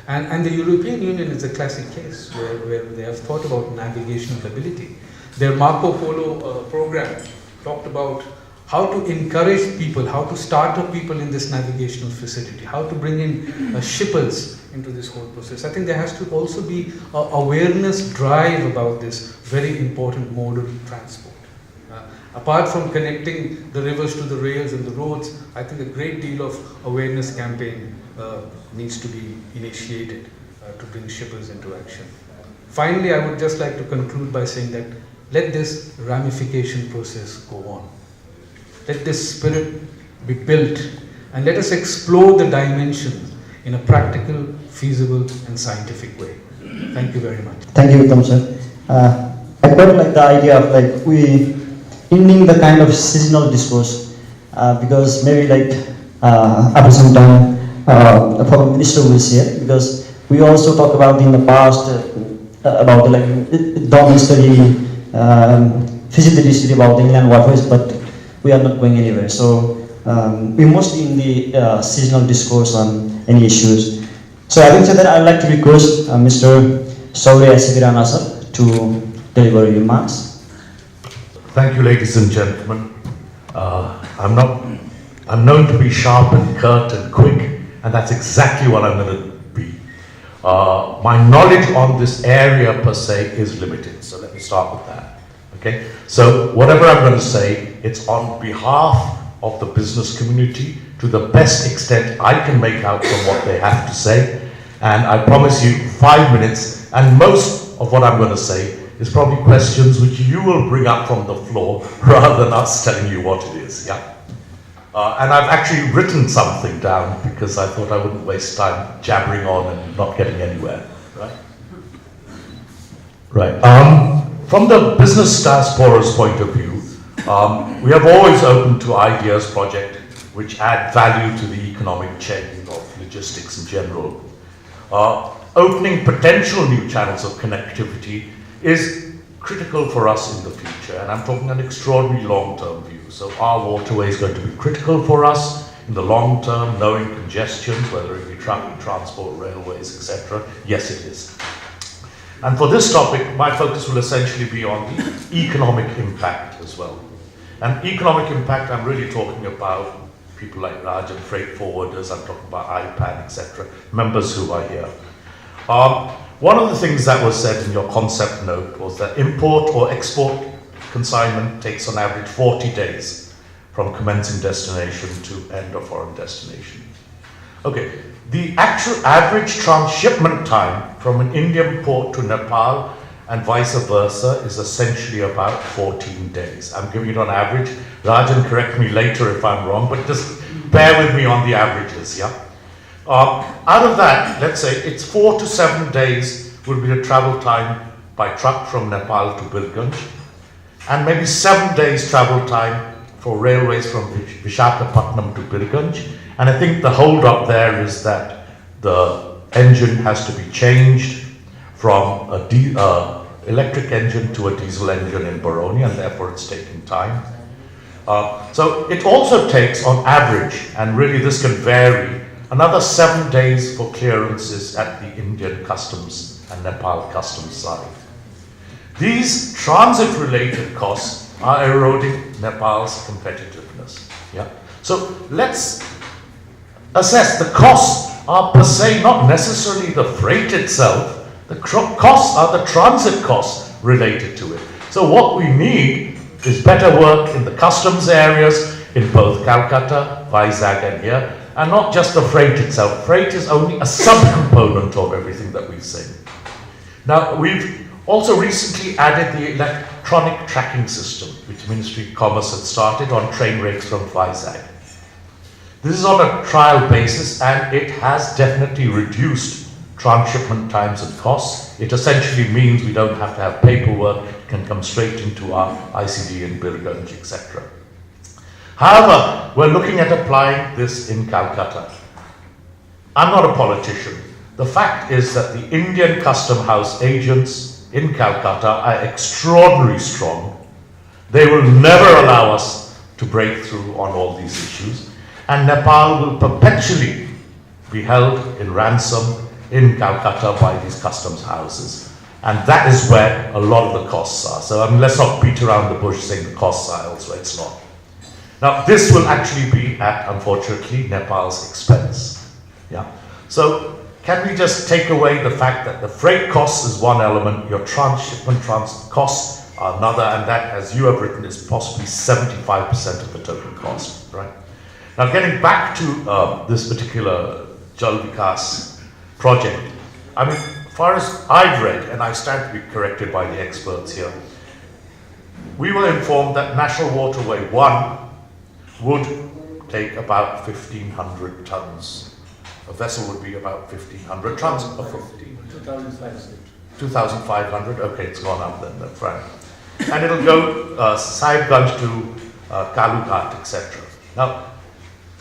And the European Union is a classic case where they have thought about navigational ability. Their Marco Polo program talked about how to encourage people, how to start up people in this navigational facility, how to bring in shippers into this whole process. I think there has to also be an awareness drive about this very important mode of transport. Apart from connecting the rivers to the rails and the roads, I think a great deal of awareness campaign needs to be initiated to bring shippers into action. Finally, I would just like to conclude by saying that let this ramification process go on. Let this spirit be built, and let us explore the dimensions in a practical, feasible and scientific way. Thank you very much. Thank you, Uttam sir. I quite like the idea of like we ending the kind of seasonal discourse because maybe like after some time the former minister will see it, because we also talk about in the past about the like domain study, feasibility study about the inland waterways, but we are not going anywhere. So we're mostly in the seasonal discourse on any issues. So having said that, I'd like to request Mr. Saurya Sivirana sir to deliver remarks. Thank you, ladies and gentlemen. I'm known to be sharp and curt and quick, and that's exactly what I'm going to be. My knowledge on this area per se is limited, so let me start with that. Okay, so whatever I'm going to say, it's on behalf of the business community to the best extent I can make out from what they have to say, and I promise you 5 minutes, and most of what I'm going to say is probably questions which you will bring up from the floor rather than us telling you what it is. Yeah. And I've actually written something down because I thought I wouldn't waste time jabbering on and not getting anywhere. Right. Right. From the business diaspora's point of view, we have always opened to ideas, projects which add value to the economic chain of logistics in general. Opening potential new channels of connectivity is critical for us in the future, and I'm talking an extraordinary long-term view. So our waterway is going to be critical for us in the long term, knowing congestions, whether it be truck, transport, railways, etc. Yes, it is. And for this topic, my focus will essentially be on the economic impact as well. And economic impact, I'm really talking about people like Raj and freight forwarders, I'm talking about IPAN, etc., members who are here. One of the things that was said in your concept note was that import or export consignment takes on average 40 days from commencing destination to end of foreign destination. Okay, the actual average transshipment time from an Indian port to Nepal and vice versa is essentially about 14 days. I'm giving it on average. Rajan, correct me later if I'm wrong, but just bear with me on the averages, yeah? Out of that, let's say it's 4 to 7 days will be the travel time by truck from Nepal to Birganj, and maybe 7 days travel time for railways from Vishakhapatnam to Birganj. And I think the hold up there is that the engine has to be changed from a electric engine to a diesel engine in Baroni, and therefore it's taking time. So it also takes, on average, and really this can vary, another 7 days for clearances at the Indian customs and Nepal customs side. These transit-related costs are eroding Nepal's competitiveness. Yeah? So let's assess the costs are per se not necessarily the freight itself. The costs are the transit costs related to it. So what we need is better work in the customs areas in both Calcutta, Vizag and here, and not just the freight itself. Freight is only a sub-component of everything that we say. Now, we've also recently added the electronic tracking system, which Ministry of Commerce had started on train rakes from Vizag. This is on a trial basis, and it has definitely reduced transshipment times and costs. It essentially means we don't have to have paperwork, it can come straight into our ICD in Birganj, etc. However, we're looking at applying this in Calcutta. I'm not a politician. The fact is that the Indian Custom House agents in Calcutta are extraordinarily strong. They will never allow us to break through on all these issues, and Nepal will perpetually be held in ransom in Calcutta by these customs houses. And that is where a lot of the costs are. So let's not beat around the bush saying the costs are elsewhere, it's not. Now, this will actually be at, unfortunately, Nepal's expense. Yeah. So can we just take away the fact that the freight cost is one element, your transshipment costs are another, and that, as you have written, is possibly 75% of the total cost, right? Now, getting back to this particular Jal Vikas project, I mean, as far as I've read, and I stand to be corrected by the experts here, we were informed that National Waterway 1 would take about 1,500 tons. A vessel would be about 1,500 tons. 2,500. 2,500, okay, it's gone up then, that's right. And it'll go Sahibganj to Kalughat, etc. Now,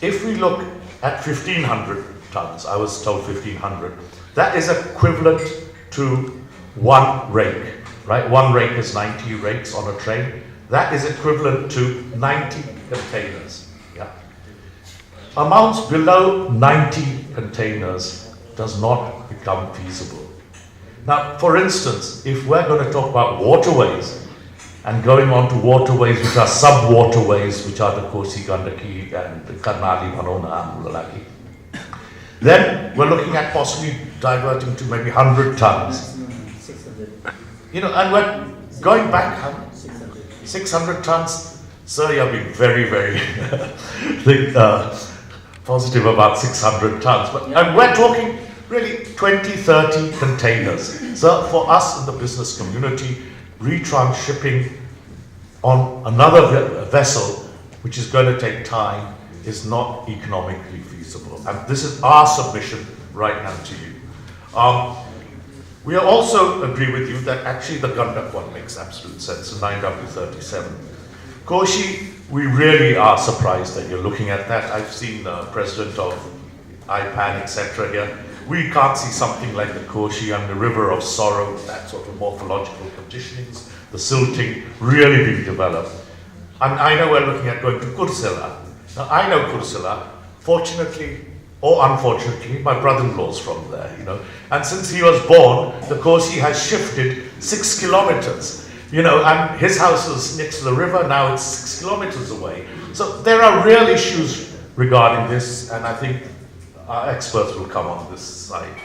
if we look at 1,500 tons, I was told 1,500, that is equivalent to one rake, right? One rake is 90 rakes on a train. That is equivalent to 90 containers, yeah? Amounts below 90 containers does not become feasible. Now, for instance, if we're going to talk about waterways and going on to waterways which are sub-waterways, which are the Kosi, Gandaki and the Karnali, Manona and Mulalaki, then we're looking at possibly diverting to maybe 100 tons. 600. You know, and we're going back 600 tons. Sir, you're being very, very positive about 600 tons. But and we're talking really 20, 30 containers. So for us in the business community, retransshipping on another vessel, which is going to take time, is not economically feasible. And this is our submission right now to you. We also agree with you that actually the Gandak one makes absolute sense, the 9W37. Koshi, we really are surprised that you're looking at that. I've seen the president of IPAN, etc. here. We can't see something like the Koshi and the River of Sorrow, that sort of morphological conditionings, the silting really being developed. And I know we're looking at going to Kursela. Now, I know Kursela. Fortunately, or unfortunately, my brother-in-law's from there, you know. And since he was born, the Kosi has shifted 6 kilometers, you know, and his house is next to the river, now it's 6 kilometers away. So there are real issues regarding this, and I think our experts will come on this side.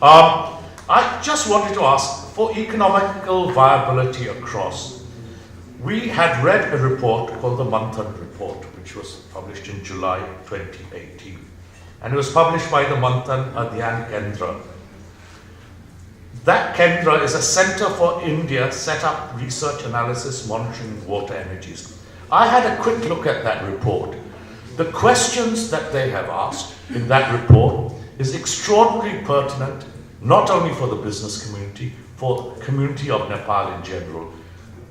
I just wanted to ask, for economical viability across, we had read a report called the Manthan Report, which was published in July 2018. And it was published by the Manthan Adhyan Kendra. That Kendra is a center for India set up research, analysis, monitoring water energies. I had a quick look at that report. The questions that they have asked in that report is extraordinarily pertinent, not only for the business community, for the community of Nepal in general.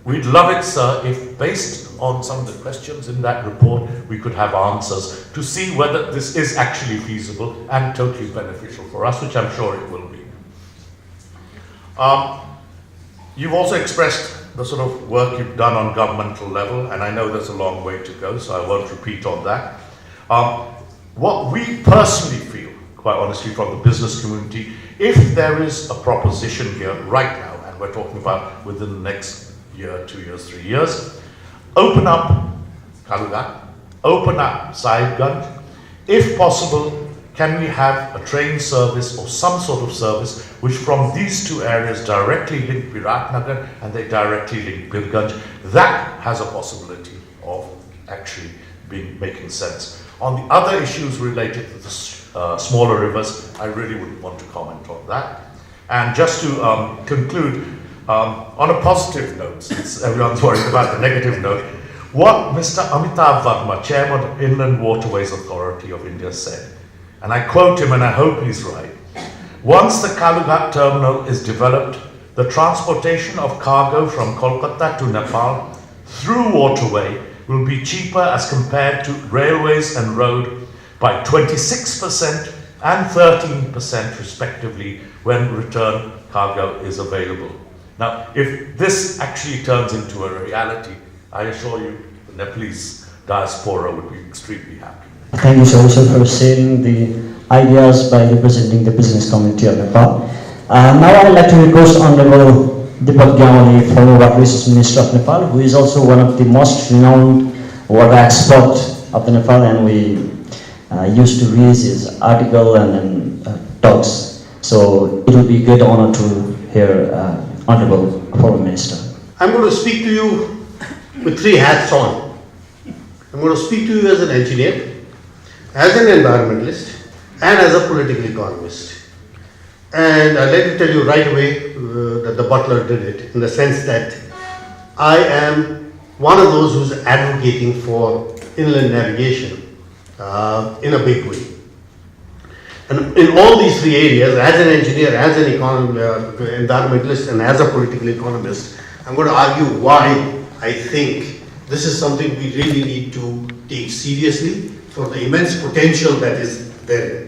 We'd love it, sir, if based on some of the questions in that report, we could have answers to see whether this is actually feasible and totally beneficial for us, which I'm sure it will be. You've also expressed the sort of work you've done on governmental level, and I know there's a long way to go, so I won't repeat on that. What we personally feel, quite honestly, from the business community, if there is a proposition here right now, and we're talking about within the next year, 2 years, 3 years, open up Kalugat, open up Sahibganj. If possible, can we have a train service or some sort of service which from these two areas directly link Viratnagar and they directly link Birganj? That has a possibility of actually making sense. On the other issues related to the smaller rivers, I really wouldn't want to comment on that. And just to conclude, on a positive note, since everyone's worried about the negative note, what Mr. Amitabh Verma, Chairman of Inland Waterways Authority of India, said, and I quote him and I hope he's right, once the Kalugat terminal is developed, the transportation of cargo from Kolkata to Nepal through waterway will be cheaper as compared to railways and road by 26% and 13% respectively when return cargo is available. Now, if this actually turns into a reality, I assure you the Nepalese diaspora would be extremely happy. Thank you so much for sharing the ideas by representing the business community of Nepal. Now I would like to request Honorable Deepak Gyamali, former Water Resources Minister of Nepal, who is also one of the most renowned water experts of the Nepal, and we used to read his article and talks. So it will be a great honor to hear Honorable Former Minister. I'm going to speak to you with 3 hats on. I'm going to speak to you as an engineer, as an environmentalist, and as a political economist. And I'd like to tell you right away that the butler did it, in the sense that I am one of those who's advocating for inland navigation in a big way. And in all these 3 areas, as an engineer, as an environmentalist, and as a political economist, I'm going to argue why I think this is something we really need to take seriously for the immense potential that is there.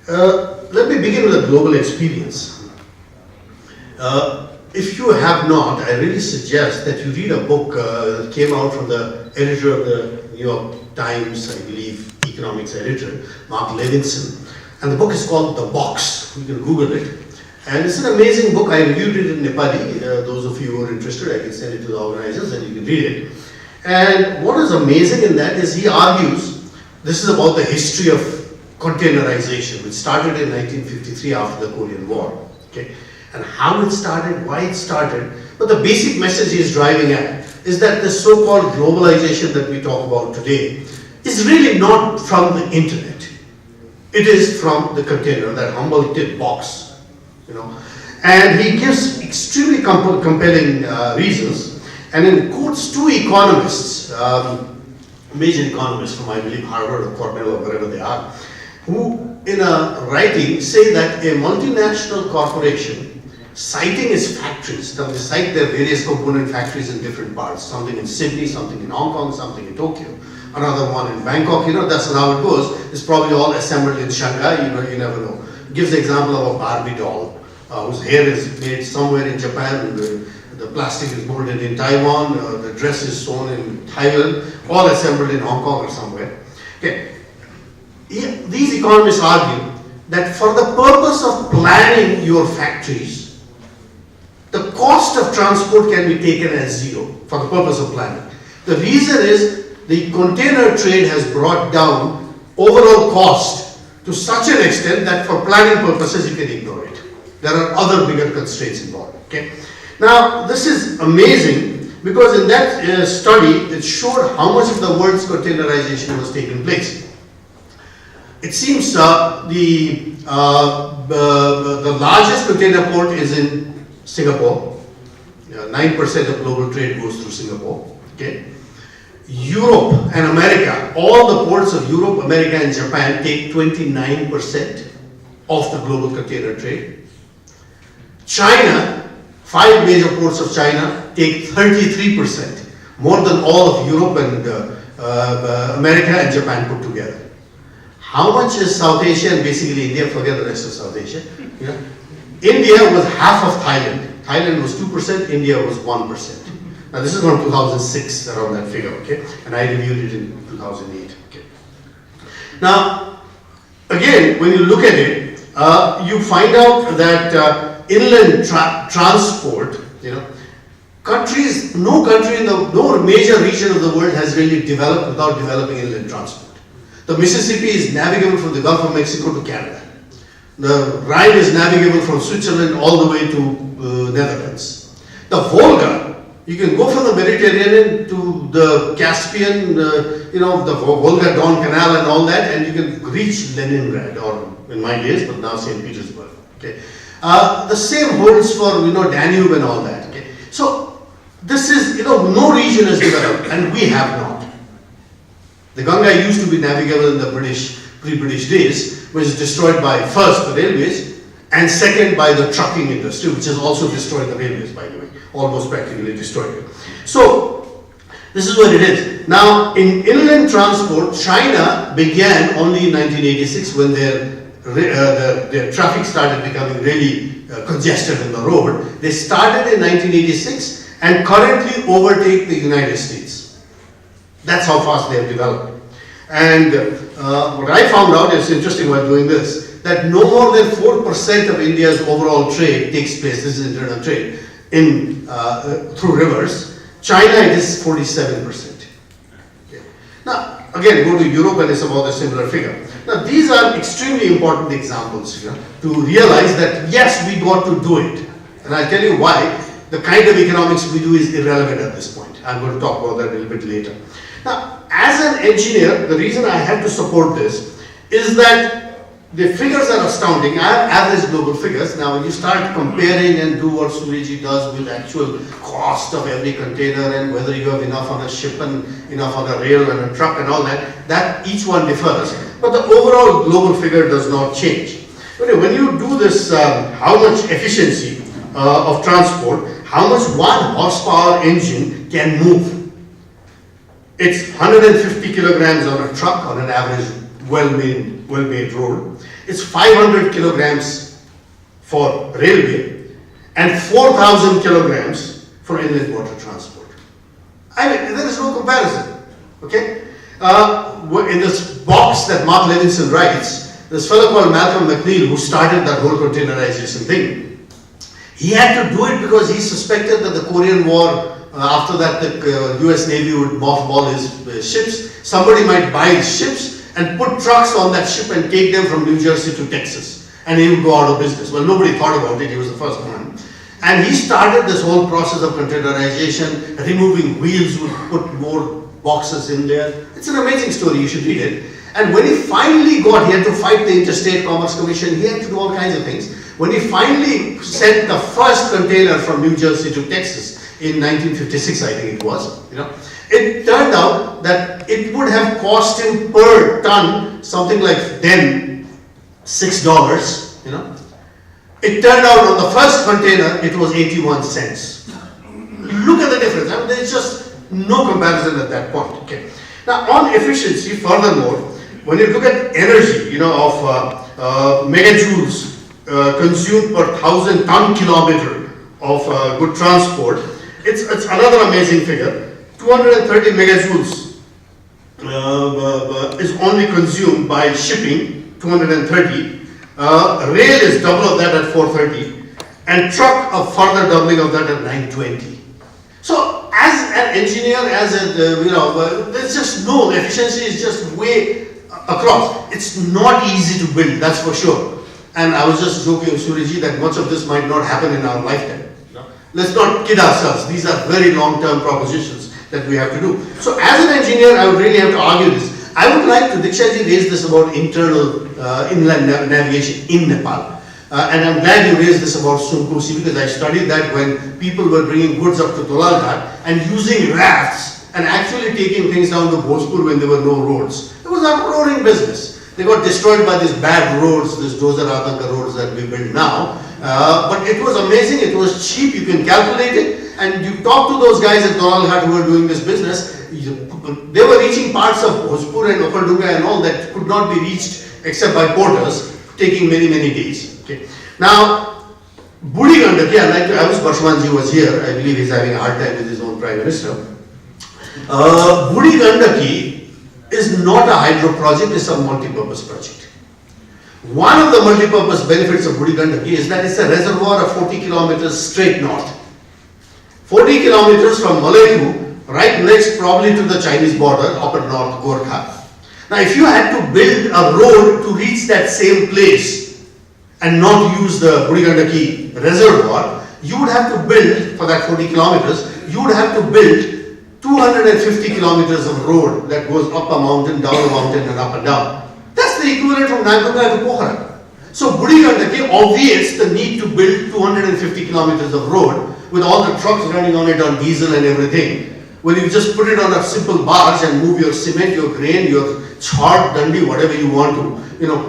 Let me begin with a global experience. If you have not, I really suggest that you read a book that came out from the editor of the New York Times, I believe, economics editor, Mark Levinson. And the book is called The Box. You can Google it. And it's an amazing book. I reviewed it in Nepali. Those of you who are interested, I can send it to the organizers and you can read it. And what is amazing in that is he argues, this is about the history of containerization, which started in 1953 after the Korean War. Okay? And how it started, why it started. But the basic message he is driving at is that the so-called globalization that we talk about today is really not from the internet. It is from the container, that humble tip box, you know. And he gives extremely compelling reasons, and then quotes 2 economists, major economists from, I believe, Harvard or Cornell or wherever they are, who in a writing say that a multinational corporation, citing its factories, now they cite their various component factories in different parts, something in Sydney, something in Hong Kong, something in Tokyo, another one in Bangkok, you know, that's how it goes. It's probably all assembled in Shanghai, you know, you never know. Gives the example of a Barbie doll, whose hair is made somewhere in Japan, the plastic is molded in Taiwan, the dress is sewn in Thailand, all assembled in Hong Kong or somewhere. Okay. these economists argue that for the purpose of planning your factories, the cost of transport can be taken as zero for the purpose of planning. The reason is the container trade has brought down overall cost to such an extent that for planning purposes you can ignore it. There are other bigger constraints involved. Okay. Now this is amazing because in that study it showed how much of the world's containerization was taking place. It seems the largest container port is in Singapore. 9% of global trade goes through Singapore. Okay. Europe and America, all the ports of Europe, America and Japan take 29% of the global container trade. China, 5 major ports of China take 33%, more than all of Europe and America and Japan put together. How much is South Asia and basically India? Forget the rest of South Asia. You know? India was half of Thailand. Thailand was 2%, India was 1%. Now this is from 2006, around that figure, okay? And I reviewed it in 2008, okay? Now, again, when you look at it, you find out that inland transport, you know, no major region of the world has really developed without developing inland transport. The Mississippi is navigable from the Gulf of Mexico to Canada. The Rhine is navigable from Switzerland all the way to Netherlands. The Volga, you can go from the Mediterranean to the Caspian, you know, the Volga-Don Canal and all that, and you can reach Leningrad, or in my days, but now St. Petersburg. Okay. The same holds for, you know, Danube and all that. Okay. So this is, you know, no region is developed, and we have not. The Ganga used to be navigable in the pre-British days, which was destroyed by first the railways, and second by the trucking industry, which has also destroyed the railways, by the way, almost practically destroyed it. So this is what it is. Now, in inland transport, China began only in 1986 when their traffic started becoming really congested on the road. They started in 1986 and currently overtake the United States. That's how fast they have developed. And what I found out is interesting while doing this, that no more than 4% of India's overall trade takes place, this is internal trade, through rivers. China, it is 47%. Okay. Now, again, go to Europe and it's about a similar figure. Now, these are extremely important examples, you know, to realize that yes, we got to do it. And I'll tell you why. The kind of economics we do is irrelevant at this point. I'm going to talk about that a little bit later. Now, as an engineer, the reason I have to support this is that the figures are astounding. I have average global figures. Now, when you start comparing and do what Suryaji does with actual cost of every container and whether you have enough on a ship and enough on a rail and a truck and all that, that each one differs. But the overall global figure does not change. But when you do this, how much efficiency of transport, how much 1 horsepower engine can move. It's 150 kilograms on a truck on an average well-made road. It's 500 kilograms for railway and 4,000 kilograms for inland water transport. I mean, there is no comparison. Okay? In this box that Mark Levinson writes, this fellow called Malcolm McNeil, who started that whole containerization thing, he had to do it because he suspected that the Korean War, after that the US Navy would mothball his ships, somebody might buy his ships and put trucks on that ship and take them from New Jersey to Texas, and he would go out of business. Well, nobody thought about it, he was the first one. And he started this whole process of containerization, removing wheels would put more boxes in there. It's an amazing story, you should read it. And when he finally he had to fight the Interstate Commerce Commission, he had to do all kinds of things. When he finally sent the first container from New Jersey to Texas in 1956, I think it was, you know, it turned out that it would have cost him per ton something like then $6, you know. It turned out on the first container it was 81 cents. Look at the difference. I mean, there's just no comparison at that point. Okay. Now on efficiency, furthermore, when you look at energy, you know, of megajoules consumed per 1,000 ton-kilometer of good transport, it's another amazing figure. 230 megajoules is only consumed by shipping, 230. Rail is double of that at 430, and truck a further doubling of that at 920. So, as an engineer, there's just no, the efficiency is just way across. It's not easy to build, that's for sure. And I was just joking with Suryaji that much of this might not happen in our lifetime. Let's not kid ourselves. These are very long-term propositions that we have to do. So as an engineer, I would really have to argue this. I would like to, Dikshaji raised this about internal inland navigation in Nepal. And I'm glad you raised this about Sunkosi, because I studied that when people were bringing goods up to Tolalghat and using rafts and actually taking things down to Bhojpur when there were no roads. It was a roaring business. They got destroyed by these bad roads, these Dozer Atanka roads that we build now. But it was amazing, it was cheap, you can calculate it. And you talk to those guys at Tolalghat who were doing this business, they were reaching parts of Bhojpur and Okaldunga and all that could not be reached except by porters, taking many, many days. Okay. Now, Budi Gandaki, I wish Barshamanji was here, I believe he's having a hard time with his own Prime Minister. Budi Gandaki is not a hydro project, it's a multi-purpose project. One of the multi-purpose benefits of Budi Gandaki is that it's a reservoir of 40 kilometers straight north. 40 kilometers from Malaytu, right next probably to the Chinese border, upper north, Gorkha. Now if you had to build a road to reach that same place and not use the Budi Gandaki reservoir, you would have to build, for that 40 kilometers, you would have to build 250 kilometers of road that goes up a mountain, down a mountain and up and down. That's the equivalent from Nagpur to Pokhara. So Budi Gandaki obviates the need to build 250 kilometers of road with all the trucks running on it on diesel and everything. When you just put it on a simple barge and move your cement, your grain, your chart, dandi, whatever you want to,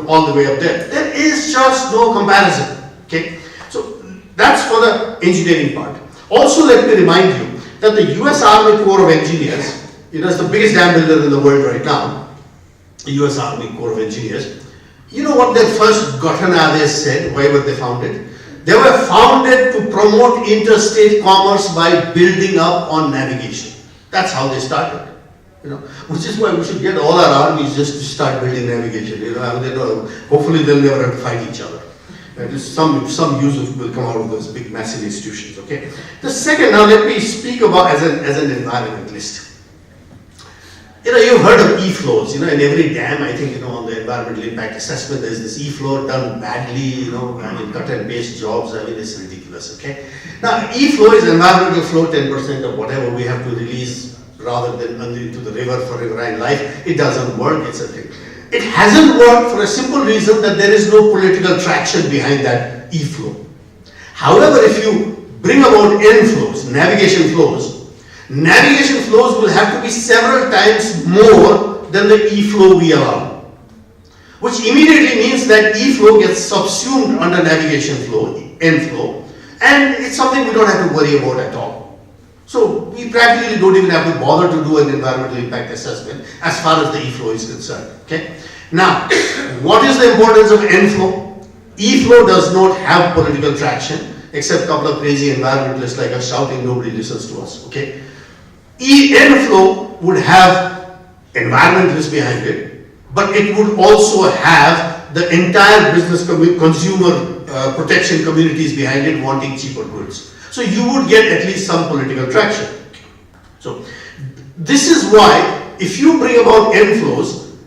all the way up there. There is just no comparison. Okay? So that's for the engineering part. Also, let me remind you that the US Army Corps of Engineers, is the biggest dam builder in the world right now, the US Army Corps of Engineers. You know what their first Ghatanades said? Why were they founded? They were founded to promote interstate commerce by building up on navigation. That's how they started. Which is why we should get all our armies just to start building navigation. Hopefully they'll never have to fight each other. Some use will come out of those big massive institutions. Okay. The second, now let me speak about as an environmentalist. You've heard of E-flows. In every dam, I think, on the environmental impact assessment, there's this E-flow done badly, cut and paste jobs. It's ridiculous, okay? Now, E-flow is environmental flow, 10% of whatever we have to release rather than into the river for riverine life. It doesn't work, it's a thing. It hasn't worked for a simple reason that there is no political traction behind that E-flow. However, if you bring about N-flows, navigation flows will have to be several times more than the E-flow we allow. Which immediately means that E-flow gets subsumed under navigation flow, N-flow, and it's something we don't have to worry about at all. So we practically don't even have to bother to do an environmental impact assessment as far as the E-flow is concerned. Okay? Now, what is the importance of N-flow? E-flow does not have political traction, except a couple of crazy environmentalists like us shouting, nobody listens to us. Okay? N-flow would have environmentalists behind it, but it would also have the entire business consumer protection communities behind it wanting cheaper goods. So you would get at least some political traction. So this is why if you bring about N-flows,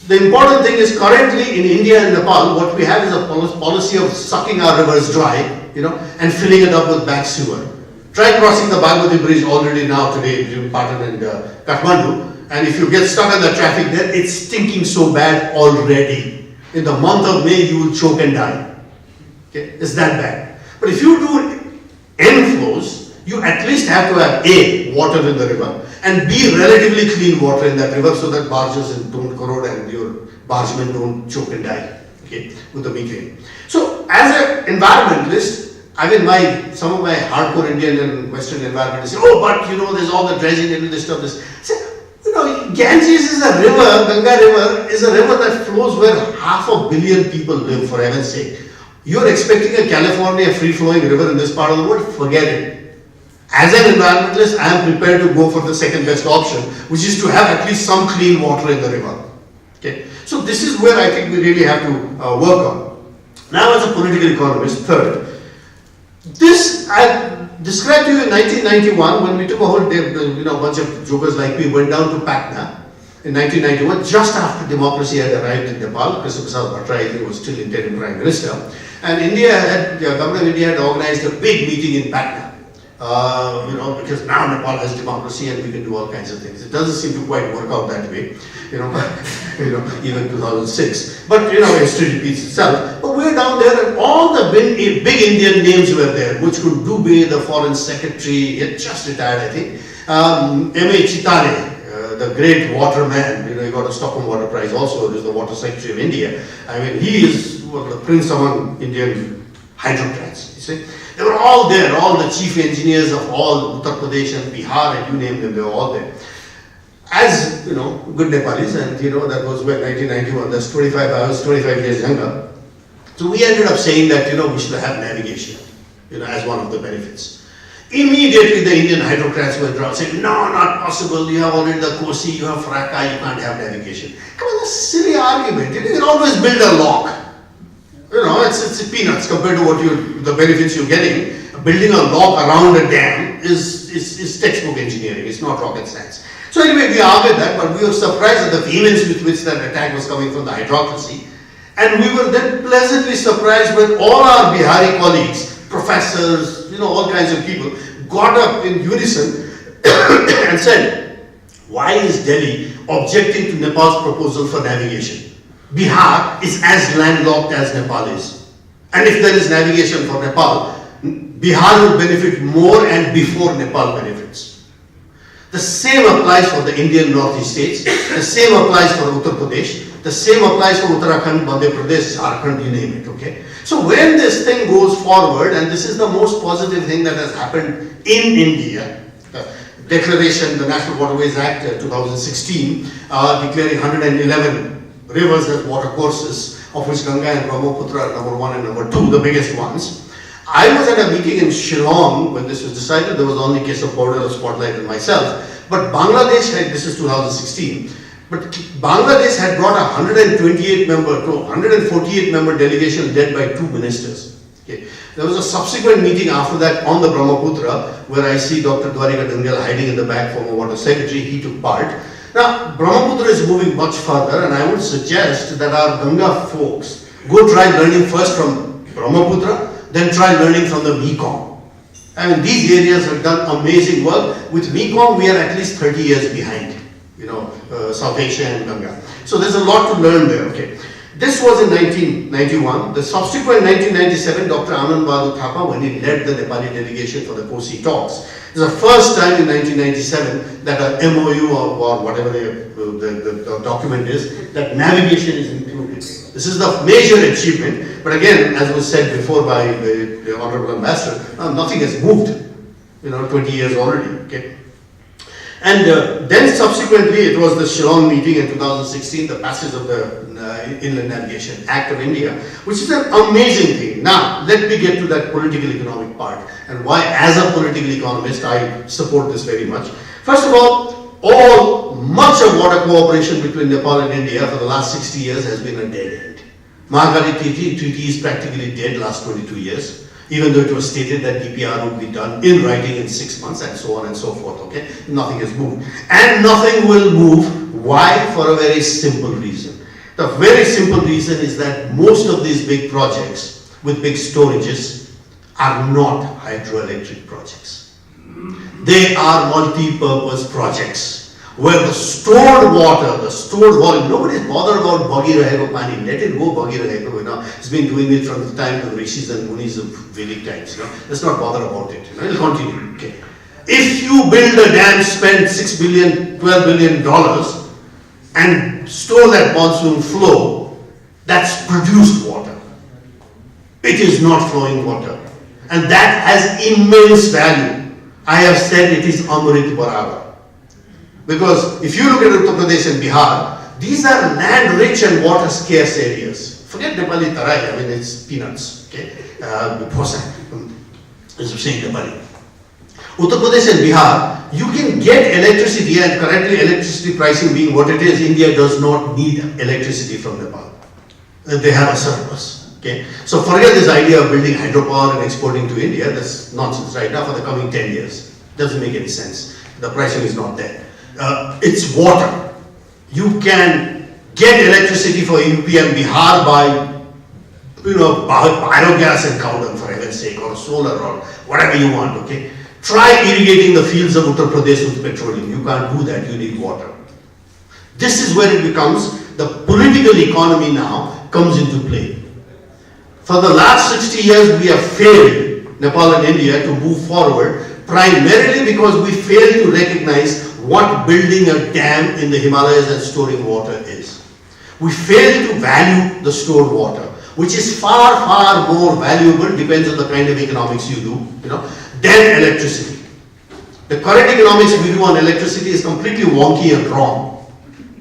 the important thing is currently in India and Nepal, what we have is a policy of sucking our rivers dry, and filling it up with back sewer. Try crossing the Bagmati bridge already now today between Patan and Kathmandu, and if you get stuck in the traffic there, it's stinking so bad already. In the month of May, you will choke and die. Okay, it's that bad. But if you do N-flows, you at least have to have A, water in the river, and B, relatively clean water in that river so that barges don't corrode and your bargemen don't choke and die, okay, with the methane. So as an environmentalist, some of my hardcore Indian and Western environmentalists say, oh, but there's all the dredging and this stuff. Ganges is a river, Ganga River is a river that flows where 500 million people live, for heaven's sake. You're expecting a California free-flowing river in this part of the world? Forget it. As an environmentalist, I am prepared to go for the second best option, which is to have at least some clean water in the river. Okay? So this is where I think we really have to work on. Now, as a political economist, third, this I described to you in 1991 when we took a whole day, bunch of jokers like me went down to Patna in 1991, just after democracy had arrived in Nepal. Krishna Prasad Bhattacharya, I think, was still interim Prime Minister, and Government of India had organized a big meeting in Patna. Because now Nepal has democracy and we can do all kinds of things. It doesn't seem to quite work out that way, even 2006. But history repeats itself. But we were down there, and all the big Indian names were there. Muchkund Dubey, the Foreign Secretary, he had just retired, I think. M.A. Chitale, the great waterman. He got a Stockholm Water Prize also. He is the Water Secretary of India. I mean, he is the prince among Indian hydrocrats. You see. They were all there, all the chief engineers of all Uttar Pradesh and Bihar, and you name them, they were all there. As, good Nepalis, and that was when 1991, that's 25, I was 25 years younger. So we ended up saying that, we should have navigation, as one of the benefits. Immediately the Indian hydrocrats went around saying, no, not possible, you have already the Kosi, you have Fraka, you can't have navigation. Come on, that's a silly argument. You can always build a lock. It's peanuts compared to the benefits you're getting. Building a lock around a dam is textbook engineering. It's not rocket science. So anyway, we argued that, but we were surprised at the vehemence with which that attack was coming from the hydrocracy. And we were then pleasantly surprised when all our Bihari colleagues, professors, all kinds of people, got up in unison and said, why is Delhi objecting to Nepal's proposal for navigation? Bihar is as landlocked as Nepal is. And if there is navigation for Nepal, Bihar will benefit more and before Nepal benefits. The same applies for the Indian Northeast states, the same applies for Uttar Pradesh, the same applies for Uttarakhand, Madhya Pradesh, Jharkhand, you name it, okay? So when this thing goes forward, and this is the most positive thing that has happened in India, the declaration, the National Waterways Act 2016, declaring 111 rivers as water courses, of which Ganga and Brahmaputra are number 1 and number 2, the biggest ones. I was at a meeting in Shillong when this was decided. There was only Keshav Powder, Spotlight, and myself. But Bangladesh had, this is 2016, but Bangladesh had brought a 148 member delegation led by 2 ministers. Okay. There was a subsequent meeting after that on the Brahmaputra where I see Dr. Dwarika Dangal hiding in the back, former water secretary. He took part. Now, Brahmaputra is moving much further, and I would suggest that our Ganga folks go try learning first from Brahmaputra, then try learning from the Mekong. I mean, these areas have done amazing work. With Mekong, we are at least 30 years behind, South Asia and Ganga. So there's a lot to learn there, okay. This was in 1991. The subsequent 1997, Dr. Anand Bahadur Thapa, when he led the Nepali delegation for the Kosi talks, it was the first time in 1997 that a MOU or whatever the document is, that navigation is included. This is the major achievement. But again, as was said before by the Honorable Ambassador, nothing has moved. 20 years already. Okay. And then subsequently, it was the Shillong meeting in 2016, the passage of the Inland Navigation Act of India, which is an amazing thing. Now, let me get to that political economic part and why, as a political economist, I support this very much. First of all, much of water cooperation between Nepal and India for the last 60 years has been a dead end. Mahakali Treaty is practically dead last 22 years. Even though it was stated that DPR would be done in writing in 6 months and so on and so forth, okay? Nothing has moved. And nothing will move. Why? For a very simple reason. The very simple reason is that most of these big projects with big storages are not hydroelectric projects. They are multi-purpose projects where the stored water, the stored volume, nobody is bothered about bagi rahego pani. Let it go bagi rahego. It's been doing it from the time of the rishis and munis of Vedic times. Let's not bother about it. It'll continue. Okay. If you build a dam, spend $6 billion, $12 billion, and store that monsoon flow, that's produced water. It is not flowing water, and that has immense value. I have said it is Amrit Barabar. Because if you look at Uttar Pradesh and Bihar, these are land rich and water scarce areas. Forget Nepali Tarai, I mean it's peanuts. Okay? It's saying Nepali. Uttar Pradesh and Bihar, you can get electricity, and currently electricity pricing being what it is, India does not need electricity from Nepal. They have a surplus. Okay? So forget this idea of building hydropower and exporting to India. That's nonsense right now for the coming 10 years. Doesn't make any sense. The pricing is not there. It's water. You can get electricity for UP and Bihar by biogas and cow dung, for heaven's sake, or solar or whatever you want, okay? Try irrigating the fields of Uttar Pradesh with petroleum. You can't do that, you need water. This is where it becomes, the political economy now comes into play. For the last 60 years, we have failed, Nepal and India, to move forward, primarily because we failed to recognize what building a dam in the Himalayas and storing water is. We failed to value the stored water, which is far, far more valuable, depends on the kind of economics you do, than electricity. The current economics we do on electricity is completely wonky and wrong.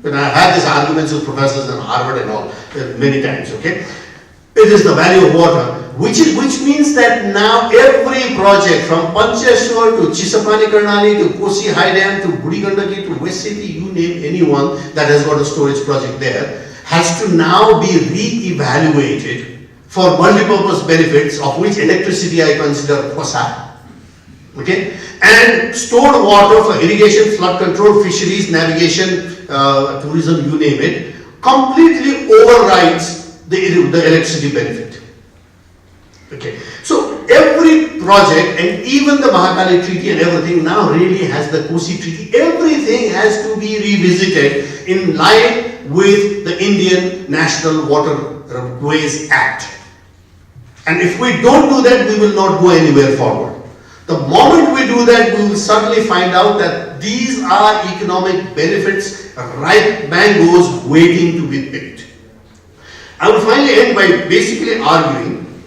But I've had these arguments with professors in Harvard and all, many times, okay? It is the value of water, which means that now every project from Pancheshwar to Chisapani Karnali to Kosi High Dam to Budi Gandaki to West City, you name anyone that has got a storage project there, has to now be re-evaluated for multipurpose benefits, of which electricity I consider fossa. Okay? And stored water for irrigation, flood control, fisheries, navigation, tourism, you name it, completely overrides the electricity benefit. Okay? So every project, and even the Mahakali Treaty and everything now really has the Kosi Treaty, everything has to be revisited in line with the Indian National Waterways Act. And if we don't do that, we will not go anywhere forward. The moment we do that, we will suddenly find out that these are economic benefits, ripe mangoes waiting to be picked. I will finally end by basically arguing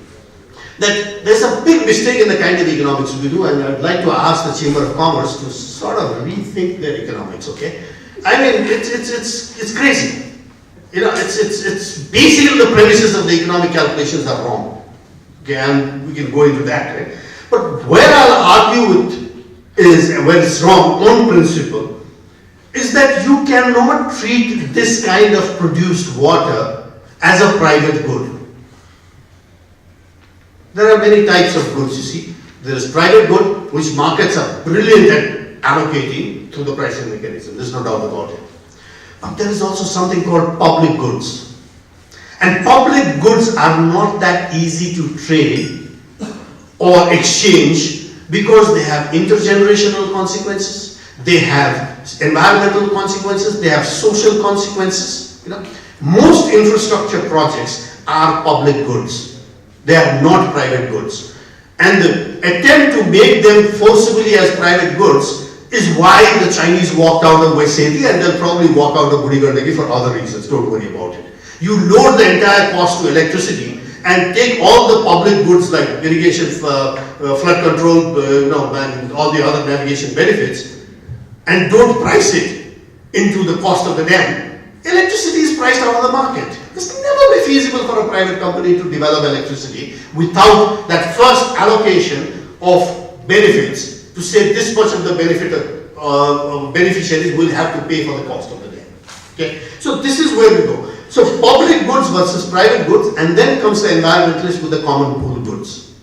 that there's a big mistake in the kind of economics we do, and I'd like to ask the Chamber of Commerce to sort of rethink their economics, okay? I mean, it's crazy. It's basically the premises of the economic calculations are wrong. Okay, and we can go into that, right? But where I'll argue with is, where it's wrong on principle, is that you cannot treat this kind of produced water as a private good. There are many types of goods, you see. There is private good, which markets are brilliant at allocating through the pricing mechanism. There's no doubt about it. But there is also something called public goods. And public goods are not that easy to trade or exchange because they have intergenerational consequences, they have environmental consequences, they have social consequences. Most infrastructure projects are public goods. They are not private goods. And the attempt to make them forcibly as private goods is why the Chinese walked out of West India, and they'll probably walk out of Budi Gandaki for other reasons. Don't worry about it. You load the entire cost to electricity and take all the public goods like irrigation, flood control, and all the other navigation benefits, and don't price it into the cost of the dam. Electricity is priced out of the market. It's never be feasible for a private company to develop electricity without that first allocation of benefits to say this much of the beneficiaries will have to pay for the cost of the dam. Okay? So this is where we go. So public goods versus private goods, and then comes the environmentalist with the common pool goods,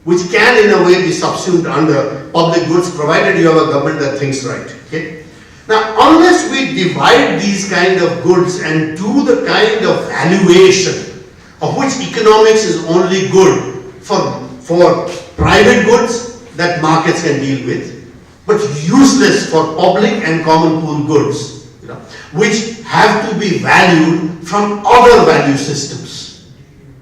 which can in a way be subsumed under public goods provided you have a government that thinks right. Okay? Now, unless we divide these kind of goods and do the kind of valuation of which economics is only good for private goods that markets can deal with, but useless for public and common pool goods, which have to be valued from other value systems,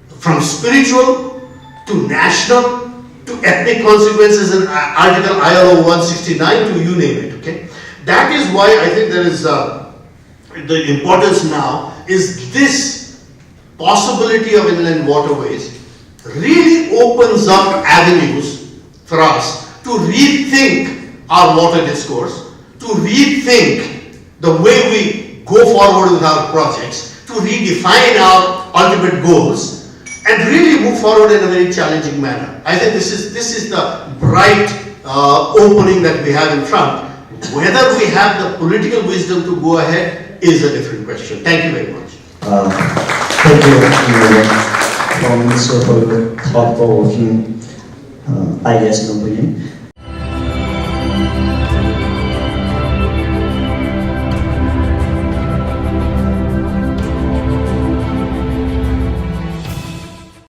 from spiritual to national to ethnic consequences in Article ILO 169 to you name it. Okay? That is why I think there is the importance now is this possibility of inland waterways really opens up avenues for us to rethink our water discourse, to rethink the way we go forward with our projects, to redefine our ultimate goals, and really move forward in a very challenging manner. I think this is the bright opening that we have in front. Whether we have the political wisdom to go ahead is a different question. Thank you very much. Thank you, Prime Minister, for your thought-provoking ideas and opinion.